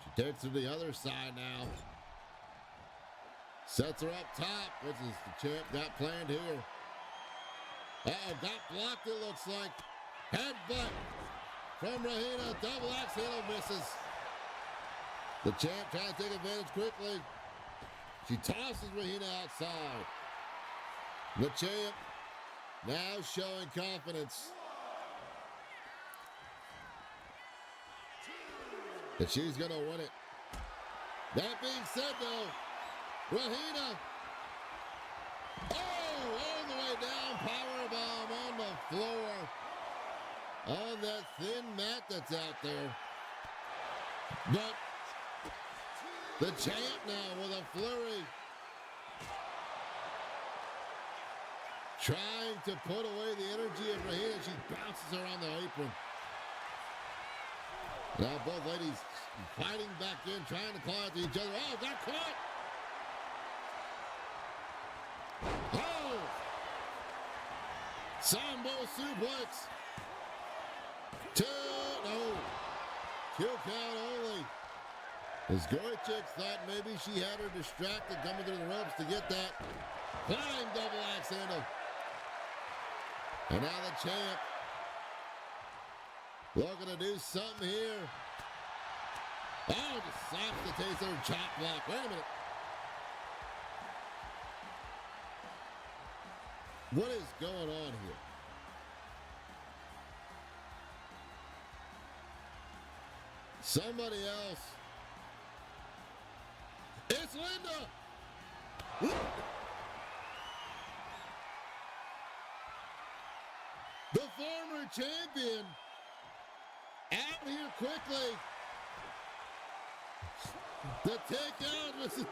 She takes her to the other side now. Sets her up top, which is the champ got planned here. Uh-oh, got blocked it looks like. Headbutt from Rahina. Double axe handle misses. The champ trying to take advantage quickly. She tosses Rahina outside. The champ now showing confidence that she's going to win it. That being said, though, Rahina, all the way down, powerbomb on the floor, on that thin mat that's out there. But the champ now with a flurry, trying to put away the energy of Rahina. She bounces her on the apron. Now both ladies fighting back in, trying to claw at each other. Oh, got caught! Oh! Sambo suplex. Two count only. As Goychik thought maybe she had her distracted coming through the ropes to get that flying double axe handle. And now the champ looking to do something here. Oh, just slaps the taste of her chop block. Wait a minute. What is going on here? Somebody else. It's Linda. The former champion out here quickly. The takeout was,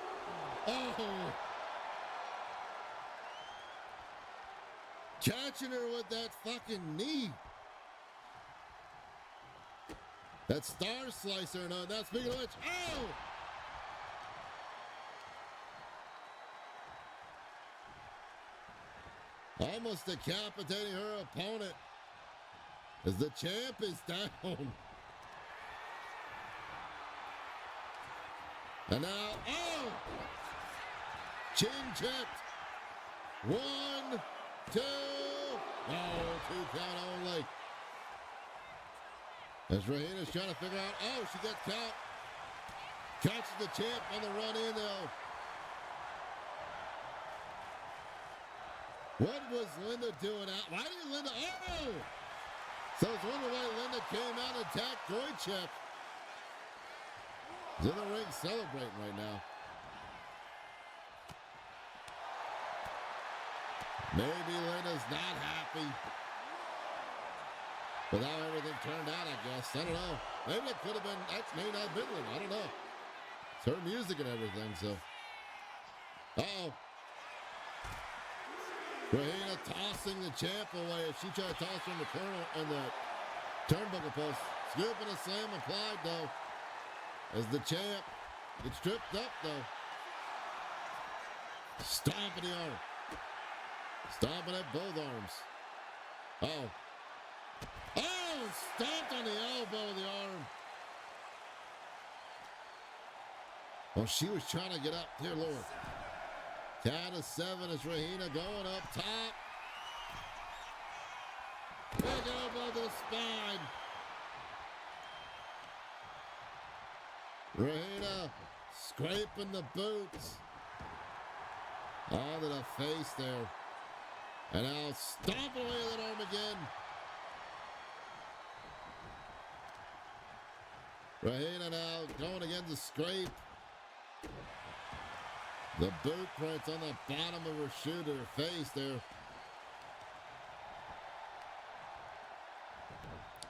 catching her with that fucking knee. That star slicer. No, now speaking of which, almost decapitating her opponent as the champ is down. And now, chin checked. 1, 2. Oh, 2 count only. As Rahina's trying to figure out, she gets caught. Catches the champ on the run in though. What was Linda doing out? Why did Linda? So it's wondering why Linda came out and attacked Goychik. He's in the ring celebrating right now. Maybe Linda's not happy with how everything turned out, I guess. I don't know. Maybe it could have been, that may not have been Linda. I don't know. It's her music and everything, so. Rahina tossing the champ away as she tried to toss from the corner and the turnbuckle post. Scoop and a slam applied though. As the champ gets tripped up though. Stomping the arm. Stomping at both arms. Stomped on the elbow of the arm. Well, she was trying to get up. Dear Lord. Count of 7 as Rahina going up top. Big elbow to the spine. Rahina scraping the boots onto the face there. And now stomping away that arm again. Rahina now going against the scrape. The boot prints on the bottom of her shoe to her face there.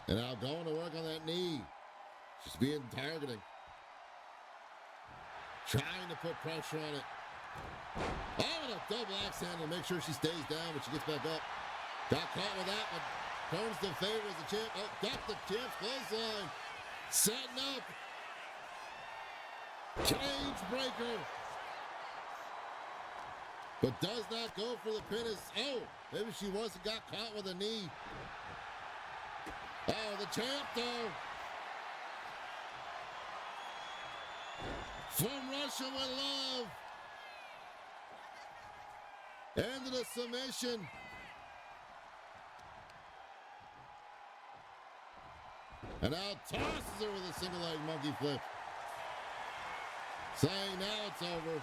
And now going to work on that knee. She's being targeting. Trying to put pressure on it. And a double axe handle to make sure she stays down when she gets back up. Got caught with that, but turns the favor as the champ. Oh, got the champ's clothesline. Setting up. Cage breaker. But does not go for the pin. Oh, maybe she wasn't got caught with a knee. Oh, the champ though. From Russia with love. Into the submission. And now tosses her with a single leg monkey flip. Saying now it's over.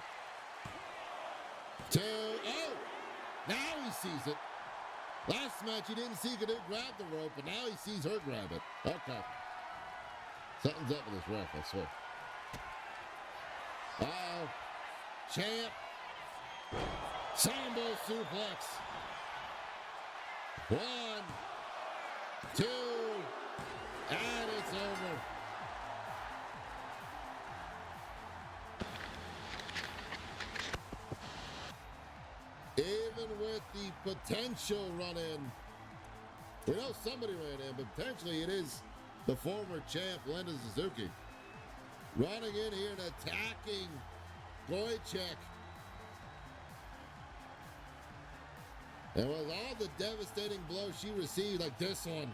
Oh! Now he sees it. Last match he didn't see her grab the rope, but now he sees her grab it. Okay. Something's up with this ref, I swear. Uh-oh. Champ. Sambo suplex. 1, 2, and it's over. Even with the potential run-in, we know somebody ran in, but potentially it is the former champ, Linda Suzuki, running in here and attacking Goychek. And with all the devastating blows she received, like this one,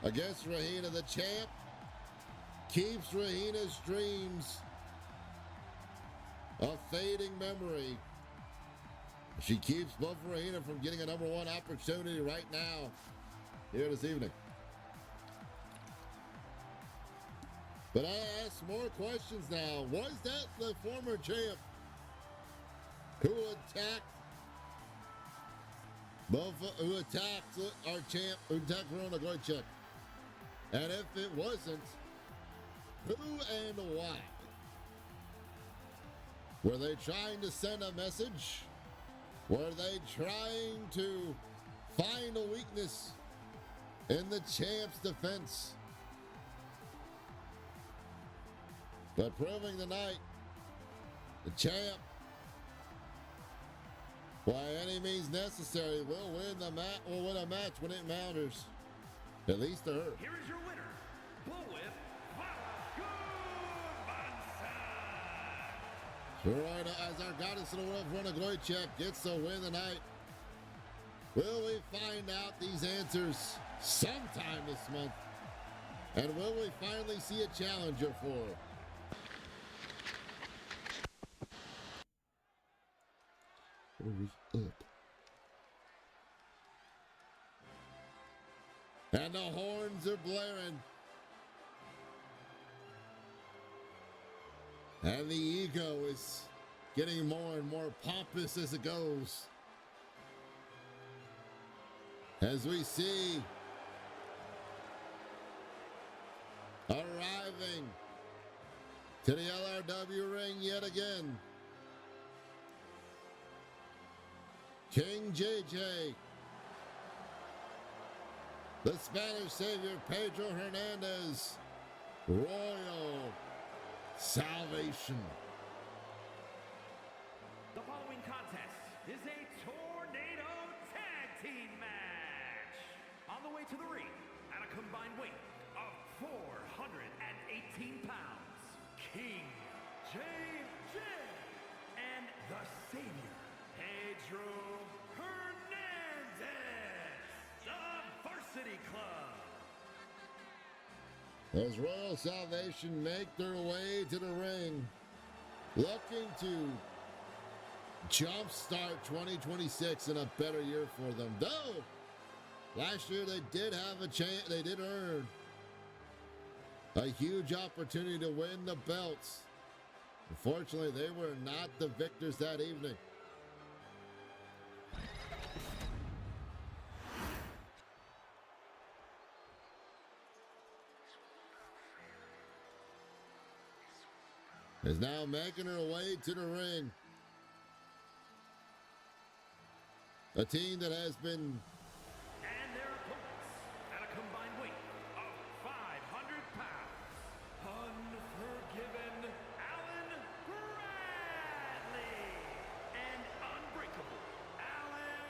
against Rahina, the champ keeps Rahina's dreams a fading memory. She keeps both Rahina from getting a #1 opportunity right now here this evening. But I ask more questions now. Was that the former champ who attacked our champ, who attacked Verona Goychek? And if it wasn't, who and why? Were they trying to send a message? Were they trying to find a weakness in the champ's defense? But proving tonight, the champ, by any means necessary, will win a match when it matters. At least to her. Here is your winner, Bullwhip Right, as our goddess of the world, Verona Goychek, gets the win tonight. Will we find out these answers sometime this month? And will we finally see a challenger for her? Up. And the horns are blaring. And the ego is getting more and more pompous as it goes. As we see arriving to the LRW ring yet again, King JJ, the Spanish Savior Pedro Hernandez, Royal Salvation. The following contest is a tornado tag team match. On the way to the ring at a combined weight of 418 pounds, King JJ and the Savior, Pedro Hernandez, the Varsity Club. As Royal Salvation make their way to the ring, looking to jumpstart 2026 in a better year for them. Though last year they did have a chance, they did earn a huge opportunity to win the belts. Unfortunately, they were not the victors that evening. Is now making her way to the ring. A team that has been... And their opponents at a combined weight of 500 pounds, Unforgiven Alan Bradley and Unbreakable Alan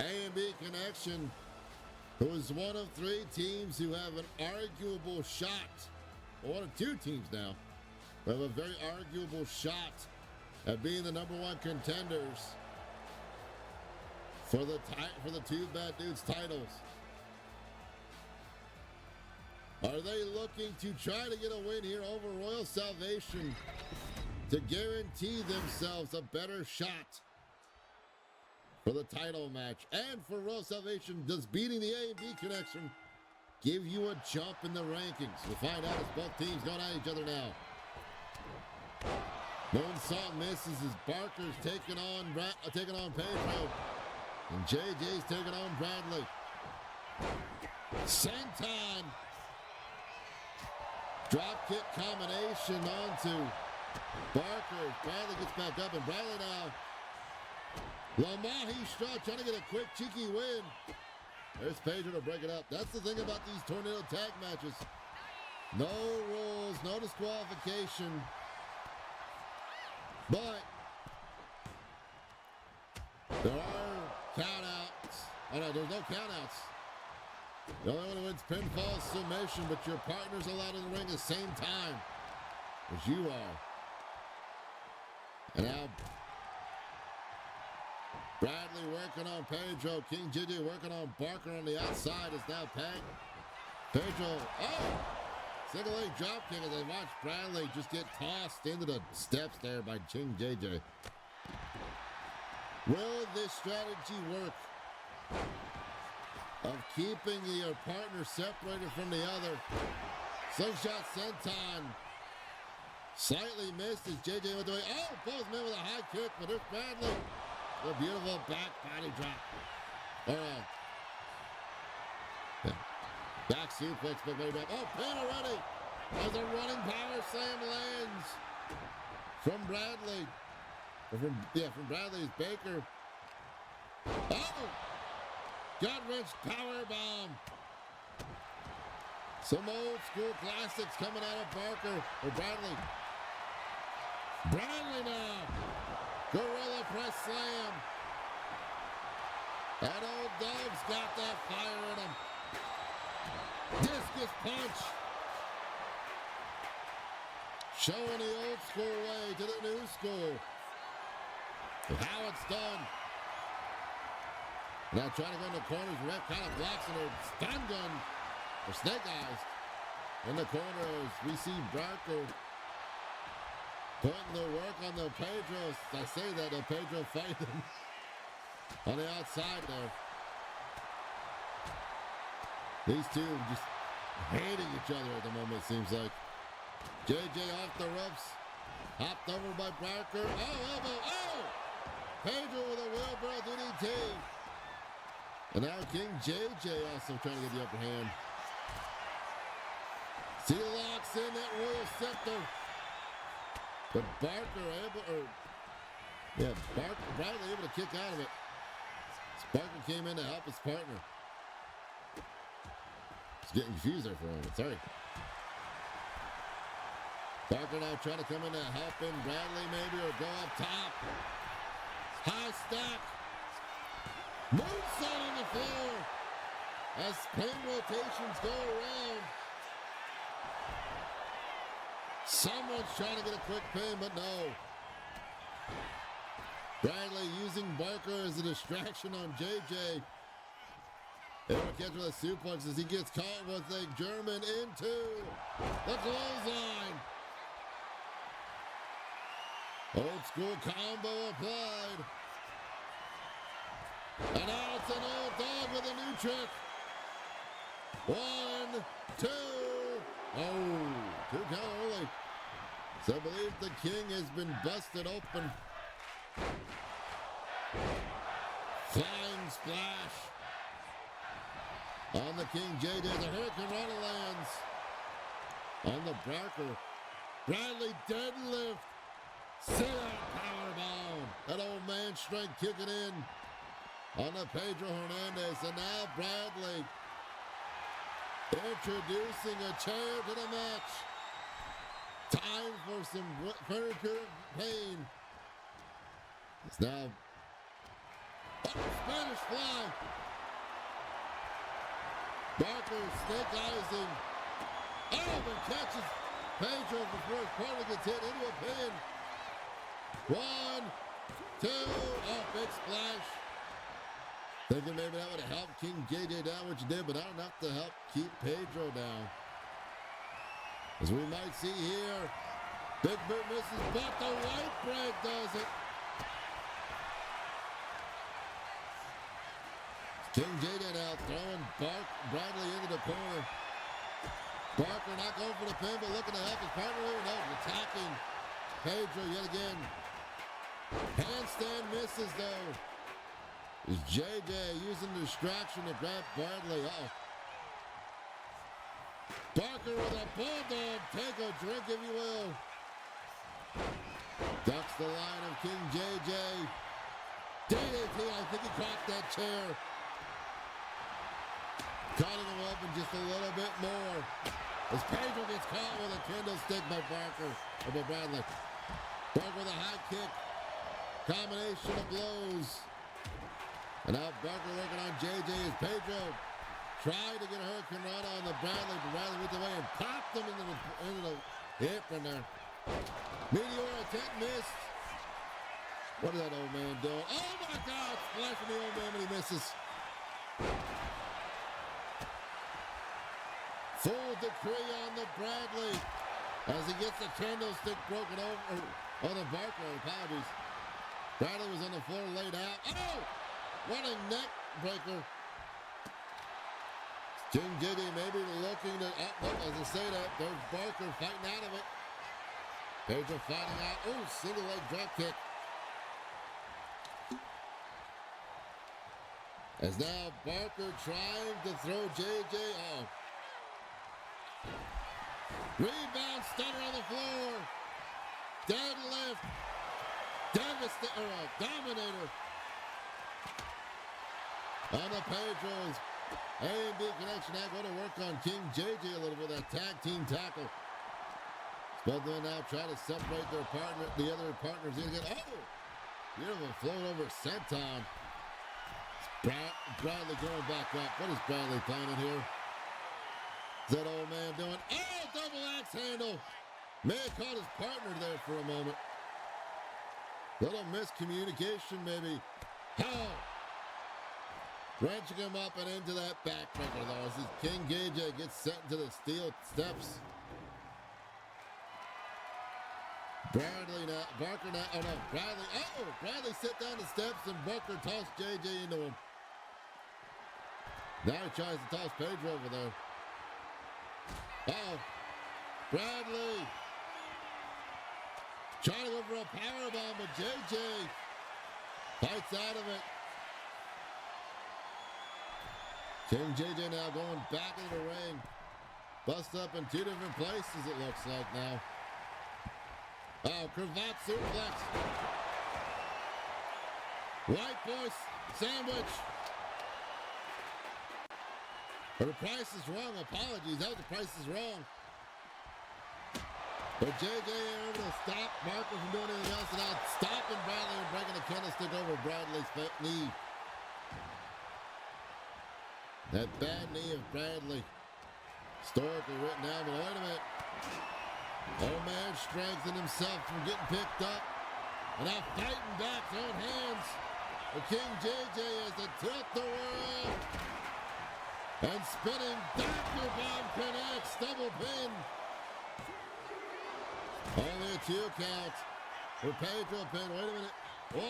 A&B Connection, who is one of 3 teams who have an arguable shot, or one of 2 teams now, who have a very arguable shot at being the #1 contenders for the 2 Bad Dudes titles. Are they looking to try to get a win here over Royal Salvation to guarantee themselves a better shot for the title match? And for Royal Salvation, does beating the A&B Connection give you a jump in the rankings? We'll find out as both teams going at each other now. Moonsault misses as Barker's taking on Pedro, and JJ's taking on Bradley. Senton. Drop kick combination onto Barker. Bradley gets back up, and Bradley now. Lamahi Strut trying to get a quick, cheeky win. There's Pedro to break it up. That's the thing about these tornado tag matches. No rules, no disqualification. But there are countouts. Oh no, there's no countouts. The only one who wins pinfall submission, but your partner's allowed in the ring at the same time as you are. And now Bradley working on Pedro. King JJ working on Barker on the outside. Is now pegged. Pedro, single leg drop kick as they watch Bradley just get tossed into the steps there by King JJ. Will this strategy work of keeping your partner separated from the other? Slingshot senton slightly missed as JJ went away. Oh, both men with a high kick, but there's Bradley. A beautiful back body drop. All right. Yeah. Back suplex, but very drop. Oh, pin already. As a running power slam lands from Bradley. From Bradley's Baker. Oh! Gut-wrench power bomb. Some old school classics coming out of Barker or Bradley. Bradley now. Gorilla press slam. That old dog's got that fire in him. Discus punch. Showing the old school way to the new school. How it's done. Now trying to go in the corners. Ref kind of blocks in her stun gun. Or snake eyes. In the corners, we see Barker putting the work on the Pedro. I say that the Pedro fighting on the outside there. These two just hating each other at the moment, it seems like. JJ off the ropes. Hopped over by Barker. Oh, elbow. Oh! Pedro with a wheelbarrow DDT. And now King JJ also trying to get the upper hand. See, locks in that Royal Scepter. But Bradley able to kick out of it. Barker came in to help his partner. He's getting confused there for a moment. Sorry. Barker now trying to come in to help him. Bradley maybe, or go up top. High stack. Moonsault on the floor. As pin rotations go around. Someone's trying to get a quick pin, but no. Bradley using Barker as a distraction on JJ. Able to catch with a suplex as he gets caught with a German into the clothesline. Old school combo applied. And now it's an old dog with a new trick. 1, 2. Oh, 2 count only. So I believe the King has been busted open. Flying splash on the King JJ. The Hurricane Rana lands on the Barker. Bradley deadlift. Sit-out powerbomb. That old man strength kicking in on the Pedro Hernandez. And now Bradley introducing a chair to the match. Time for some further pain. It's now Spanish fly. Barker snake eyes him. Oh, but catches Pedro before his partner gets hit into a pin. 1, 2. Oh, big splash. Thinking maybe that would have helped King JJ down, which did, but not enough to help keep Pedro down. As we might see here, Big Boot misses, but the white bread does it. King JJ now throwing Bradley into the corner. Barker not going for the pin, but looking to help his partner. No, attacking Pedro yet again. Handstand misses though. Is JJ using the distraction to grab Bradley. Barker with a bulldog. Take a drink if you will. Ducks the line of King JJ. DDT, I think he caught that chair. Cutting him open just a little bit more. As Pedro gets caught with a kendo stick by Barker, or by Bradley. Barker with a high kick. Combination of blows. And now Barker working on JJ as Pedro tried to get a hurricane run on the Bradley, but Bradley went away and popped him into the apron there. Meteor attempt missed. What is that old man doing? Oh my God! Splashing the old man when he misses. Full decree on the Bradley as he gets the candlestick broken over on the Barker. Apologies. Bradley was on the floor laid out. Oh! What a neck breaker. King JJ maybe looking to, as I say that, there's Barker fighting out of it. Pedro fighting out. Oh, single leg drop kick. As now Barker trying to throw JJ off. Rebound stunner on the floor. Deadlift. Dominator. On the Pedros. A&B connection now going to work on King JJ a little bit. That tag team tackle. Both of them now try to separate their partner, the other partners in again. Oh! Beautiful float over senton. Bradley going back up. What is Bradley planning here? Is that old man doing? Oh, double axe handle. May have caught his partner there for a moment. Little miscommunication maybe. Oh! Wrenching him up and into that backbreaker though. As King JJ gets sent into the steel steps. Bradley now, Barker now, oh no, Bradley, Bradley sit down the steps and Barker tossed JJ into him. Now he tries to toss Pedro over there. Bradley. Trying to go for a powerbomb, but JJ fights out of it. King JJ now going back into the ring. Bust up in two different places it looks like now. Cravat suplex. White voice sandwich. Or the price is wrong. Apologies. That was the price is wrong. But JJ able to stop Barker from doing anything else, and now stopping Bradley and breaking the candlestick over Bradley's knee. That bad knee of Bradley. Historically written down, but wait a minute. Old man strengthened himself from getting picked up. And now fighting back, throwing hands. The King JJ has to tilt the world. And spinning Dr. Bomb connects, double pin. Only a 2 count for Pedro pin. Wait a minute. 1,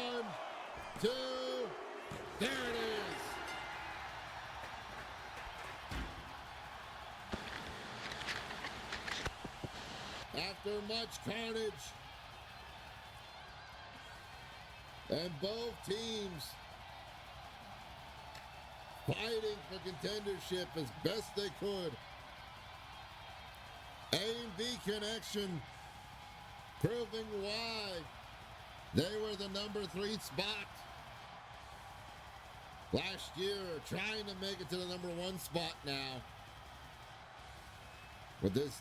2. There it is. After much carnage, and both teams fighting for contendership as best they could. A&B connection proving why they were the number 3 spot last year, trying to make it to the number 1 spot now. With this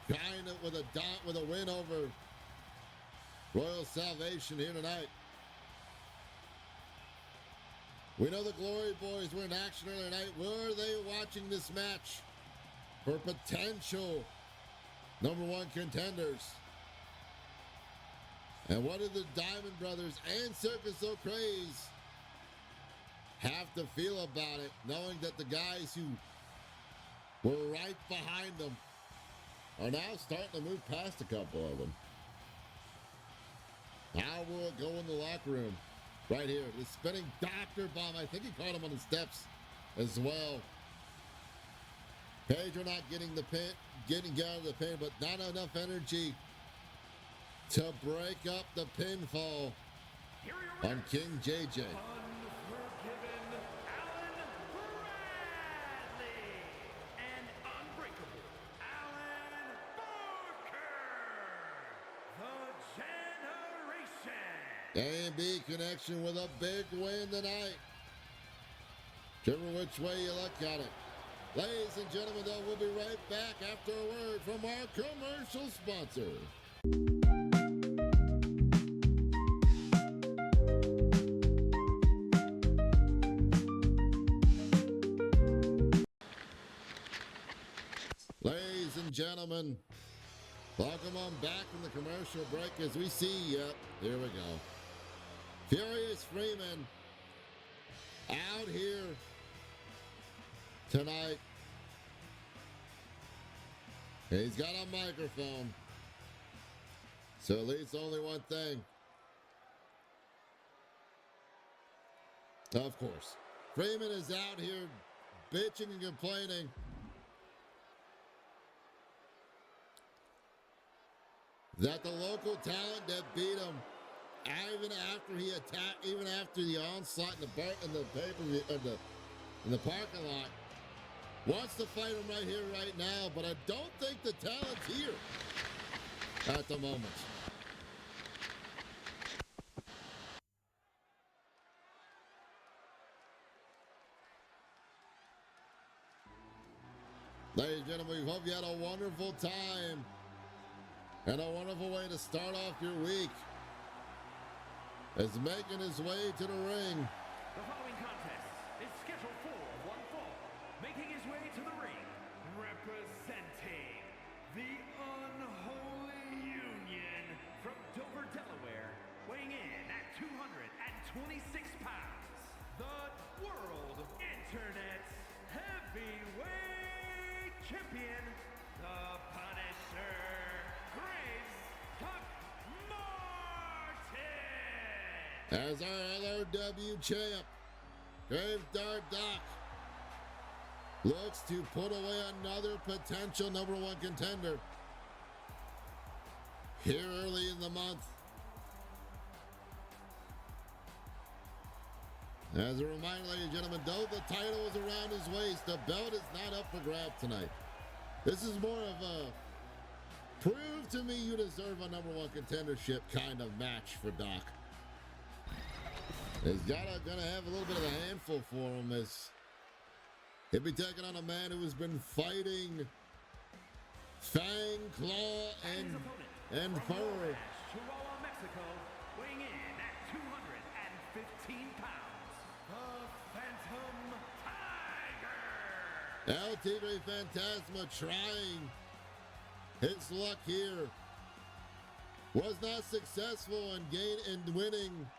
kind of with a win over Royal Salvation here tonight. We know the Glory Boys were in action earlier tonight. Were they watching this match for potential #1 contenders? And what did the Diamond Brothers and Circus O'Craze have to feel about it, knowing that the guys who were right behind them are now starting to move past a couple of them? How will it go in the locker room? Right here, the spinning Dr. Bomb. I think he caught him on the steps as well. Pedro not getting the pin, getting out of the pin, but not enough energy to break up the pinfall on King JJ. Unforgiven Alan Bradley and unbreakable Alan Barker, the Generation. A&B connection with a big win tonight. Whichever which way you look at it. Ladies and gentlemen, though, we'll be right back after a word from our commercial sponsor. Ladies and gentlemen, welcome on back from the commercial break as we see, yep, here we go. Furious Freeman out here tonight. He's got a microphone. So at least only one thing. Of course, Freeman is out here bitching and complaining that the local talent that beat him, even after he attacked, even after the onslaught in the parking lot, wants to fight him right here, right now. But I don't think the talent's here at the moment. Ladies and gentlemen, we hope you had a wonderful time and a wonderful way to start off your week. As making his way to the ring. The following contest is scheduled for one fall. Making his way to the ring, representing the Unholy Union from Dover, Delaware, weighing in at 226 pounds, the World Internet's Heavyweight Champion, the Punisher, Graves Tuck Martin. As our LRW champ, Gravedigger Doc looks to put away another potential #1 contender here early in the month. As a reminder, ladies and gentlemen, though the title is around his waist, the belt is not up for grabs tonight. This is more of a prove to me you deserve a #1 contendership kind of match for Doc. He's gonna have a little bit of a handful for him as he'll be taking on a man who has been fighting Fang, Claw, and Fur. Chihuahua, Mexico, weighing in at 215 pounds, the Phantom Tiger. El Tigre Fantasma trying his luck here. Was not successful in winning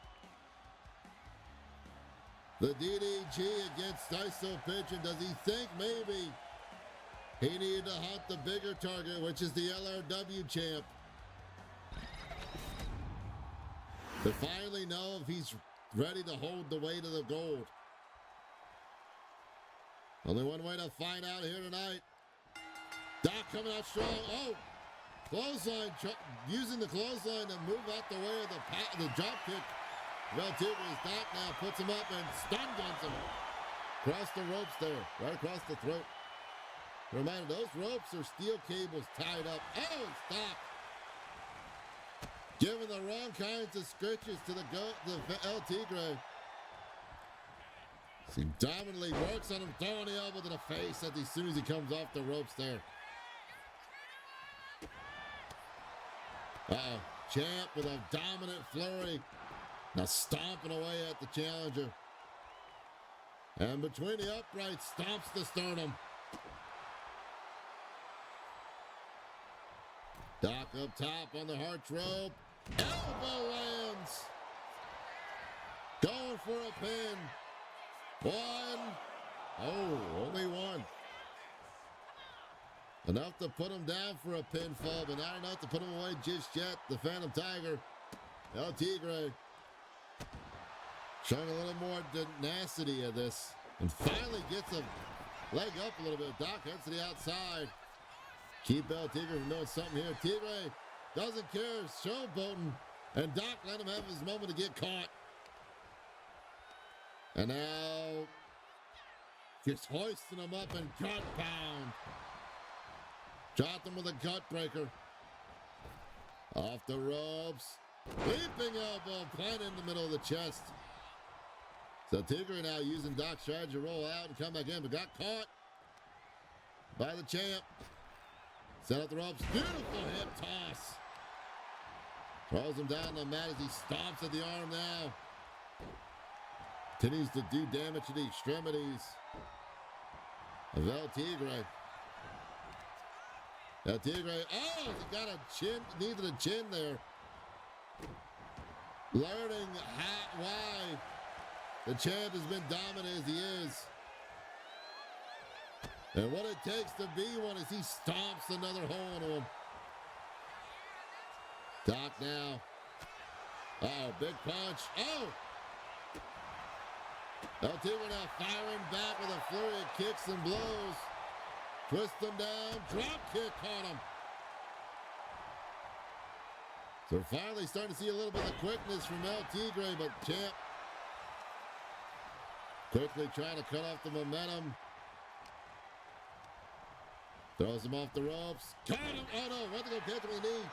the DDG against Iso Pigeon. Does he think maybe he needed to hunt the bigger target, which is the LRW champ, to finally know if he's ready to hold the weight of the gold? Only one way to find out here tonight. Doc coming out strong. Oh, clothesline, using the clothesline to move out the way of the drop kick. Well, Tigre's Doc now puts him up and stun guns him. Across the ropes there, right across the throat. Reminder, those ropes are steel cables tied up. Oh, stop. Giving the wrong kinds of scritches to the El Tigre. He dominantly works on him, throwing the elbow to the face as soon as he comes off the ropes there. Uh-oh. Champ with a dominant flurry. Now stomping away at the challenger. And between the uprights, stomps the sternum. Doc up top on the heart rope. Elbow lands. Going for a pin. One. Oh, only one. Enough to put him down for a pinfall, but not enough to put him away just yet. The Phantom Tiger, El Tigre, showing a little more tenacity of this. And finally gets a leg up a little bit. Doc heads to the outside. Keep El Tigre from doing something here. Tigre doesn't care, showboating. And Doc let him have his moment to get caught. And now, just hoisting him up and gut pound. Shot him with a gut breaker. Off the ropes. Leaping elbow, planted in the middle of the chest. So Tigre now using Doc's strategy to roll out and come back in, but got caught by the champ. Set up the ropes. Beautiful hip toss. Throws him down the mat as he stomps at the arm now. Continues to do damage to the extremities of El Tigre. El Tigre, oh, he got a chin, needed a chin there. Learning why the champ has been dominant as he is. And what it takes to be one as he stomps another hole into him. Doc now. Oh, big punch. Oh! El Tigre now firing back with a flurry of kicks and blows. Twist him down. Drop kick caught him. So we're finally starting to see a little bit of quickness from El Tigre, but champ quickly trying to cut off the momentum. Throws him off the ropes. Caught him. Oh no, went to go catch him with a knee.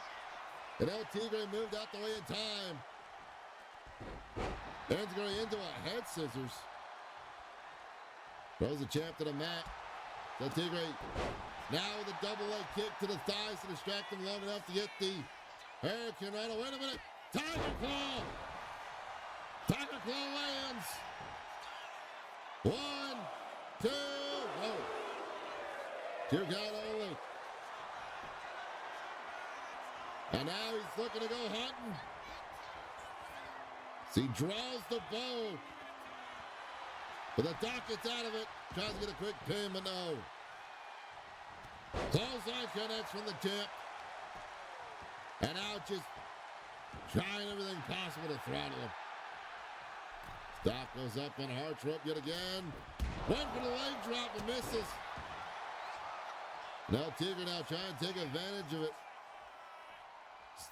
And El Tigre moved out the way in time. Ends going into a head scissors. Throws the champ to the mat. El Tigre now with a double leg kick to the thighs to distract him long enough to get the Hurricane Rhino. Wait a minute. Tiger Claw. Tiger Claw lands. 1, 2. Whoa. 2 count only. And now he's looking to go hunting. So he draws the bow. But the Doc gets out of it. Tries to get a quick pin, but no. Clothesline connects from the champ. And now just trying everything possible to throttle him. Doc goes up on a hard rope yet again. Went for the leg drop and misses. Now Tigre now trying to take advantage of it.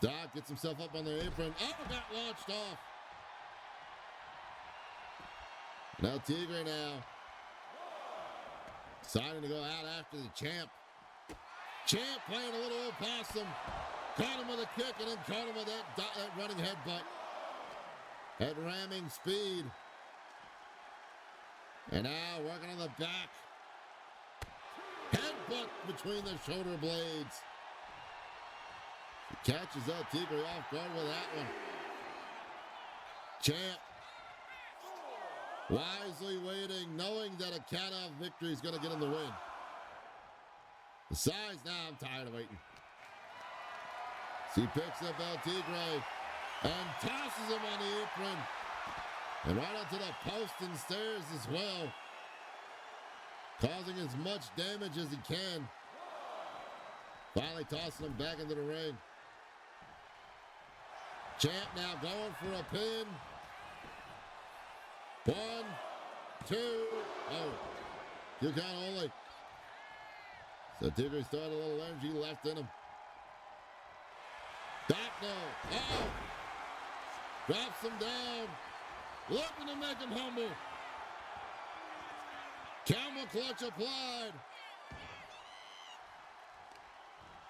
Doc gets himself up on the apron. Oh, got launched off. Now Tigre now deciding to go out after the champ. Champ playing a little opossum. Caught him with a kick and then caught him with that running headbutt. At ramming speed. And now working on the back. Headbutt between the shoulder blades. He catches El Tigre off guard with that one. Champ wisely waiting, knowing that a count-out victory is going to get him the win. Besides, now I'm tired of waiting. So he picks up El Tigre and tosses him on the apron. And right onto the post and stairs as well. Causing as much damage as he can. Finally tossing him back into the ring. Champ now going for a pin. 1, 2. Oh, 2 count only. So Tigre still had a little energy left in him. Doc no. Uh-oh. Drops him down. Looking to make him humble. Camel clutch applied.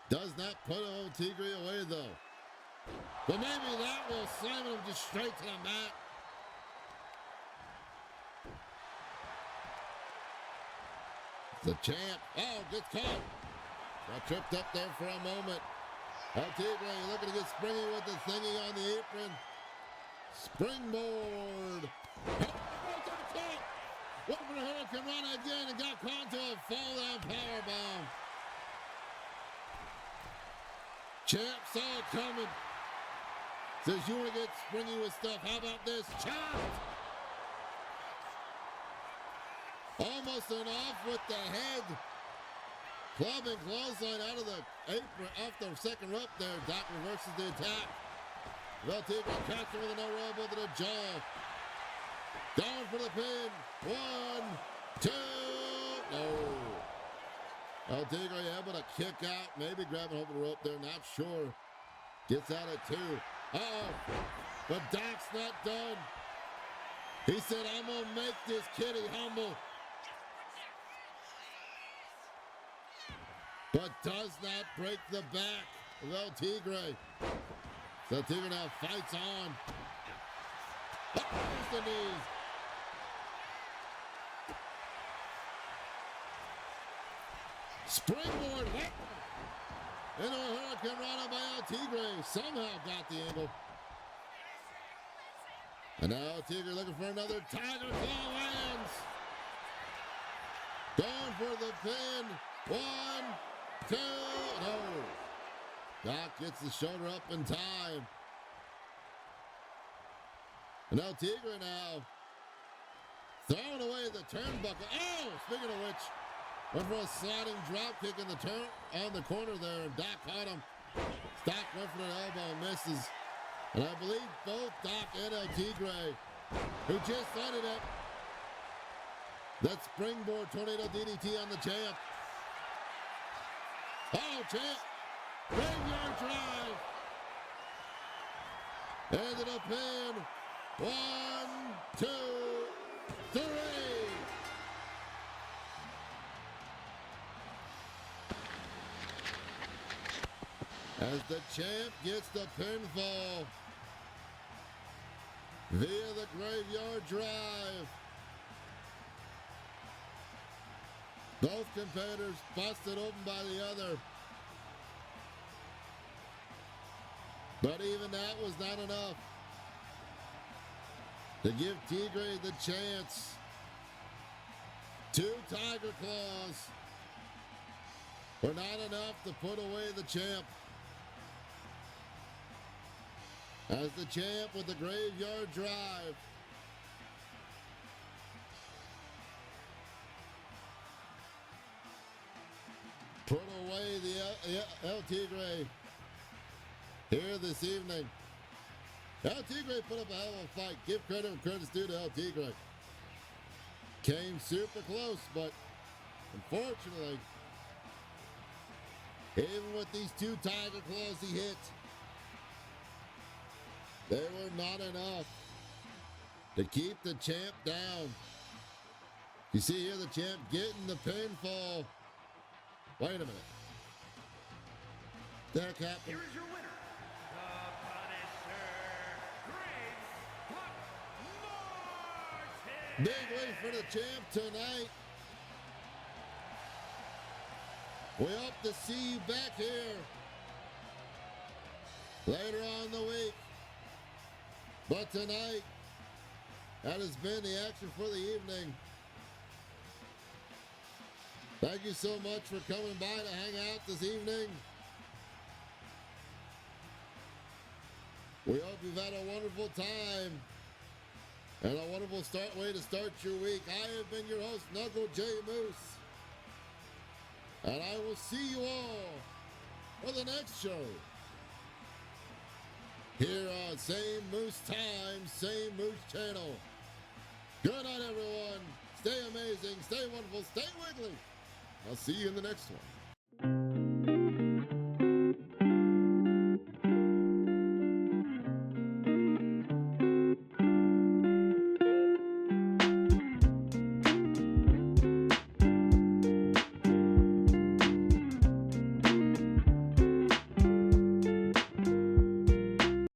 Does not put old Tigre away though. But maybe that will slam him just straight to the mat. The champ. Oh, gets caught. Got tripped up there for a moment. El Tigre looking to get springy with the thingy on the apron. Springboard. Went for the Hurricane Run again and got caught into a fall down powerbomb. Champ saw it coming. Says you want to get springy with stuff. How about this? Chopped. Almost an off with the head. Clubbing clothesline out of the apron, off the second rope there. Doc reverses the attack. Well, Tigre catching with a no elbow to the jaw. Going for the pin. 1, 2. No. El Tigre able to kick out. Maybe grabbing over the rope there. Not sure. Gets out at 2. Uh-oh. But Doc's not done. He said, I'm going to make this kitty humble. But does not break the back of El Tigre. So Tigre now fights on. Oh, there's the knees. Springboard hit. Into a Hurricane Rana by El Tigre. Somehow got the angle. And now El Tigre looking for another Tiger Claw lands. Going for the pin. 1, 2. No. Doc gets the shoulder up in time. And El Tigre now throwing away the turnbuckle. Oh, speaking of which, went for a sliding drop kick in the turn on the corner there, and Doc caught him. Doc went for an elbow and misses. And I believe both Doc and El Tigre, who just started it, that springboard tornado DDT on the champ. Oh, champ. Graveyard drive. Into the pin. 1, 2, 3. As the champ gets the pinfall via the graveyard drive. Both competitors busted open by the other. But even that was not enough to give Tigre the chance. 2 Tiger Claws were not enough to put away the champ. As the champ with the graveyard drive put away the El Tigre here this evening. El Tigre put up a hell of a fight. Give credit where credit's due to El Tigre. Came super close, but unfortunately, even with these 2 Tiger Claws he hit, they were not enough to keep the champ down. You see here the champ getting the pinfall. Wait a minute. That happened. Here is your winner, the Punisher, Graves Martin. Big win for the champ tonight. We hope to see you back here later on in the week. But tonight, that has been the action for the evening. Thank you so much for coming by to hang out this evening. We hope you've had a wonderful time and a wonderful way to start your week. I have been your host, Knuckle J. Moose. And I will see you all for the next show. Here on same Moose time, same Moose channel. Good night, everyone. Stay amazing, stay wonderful, stay wiggly. I'll see you in the next one.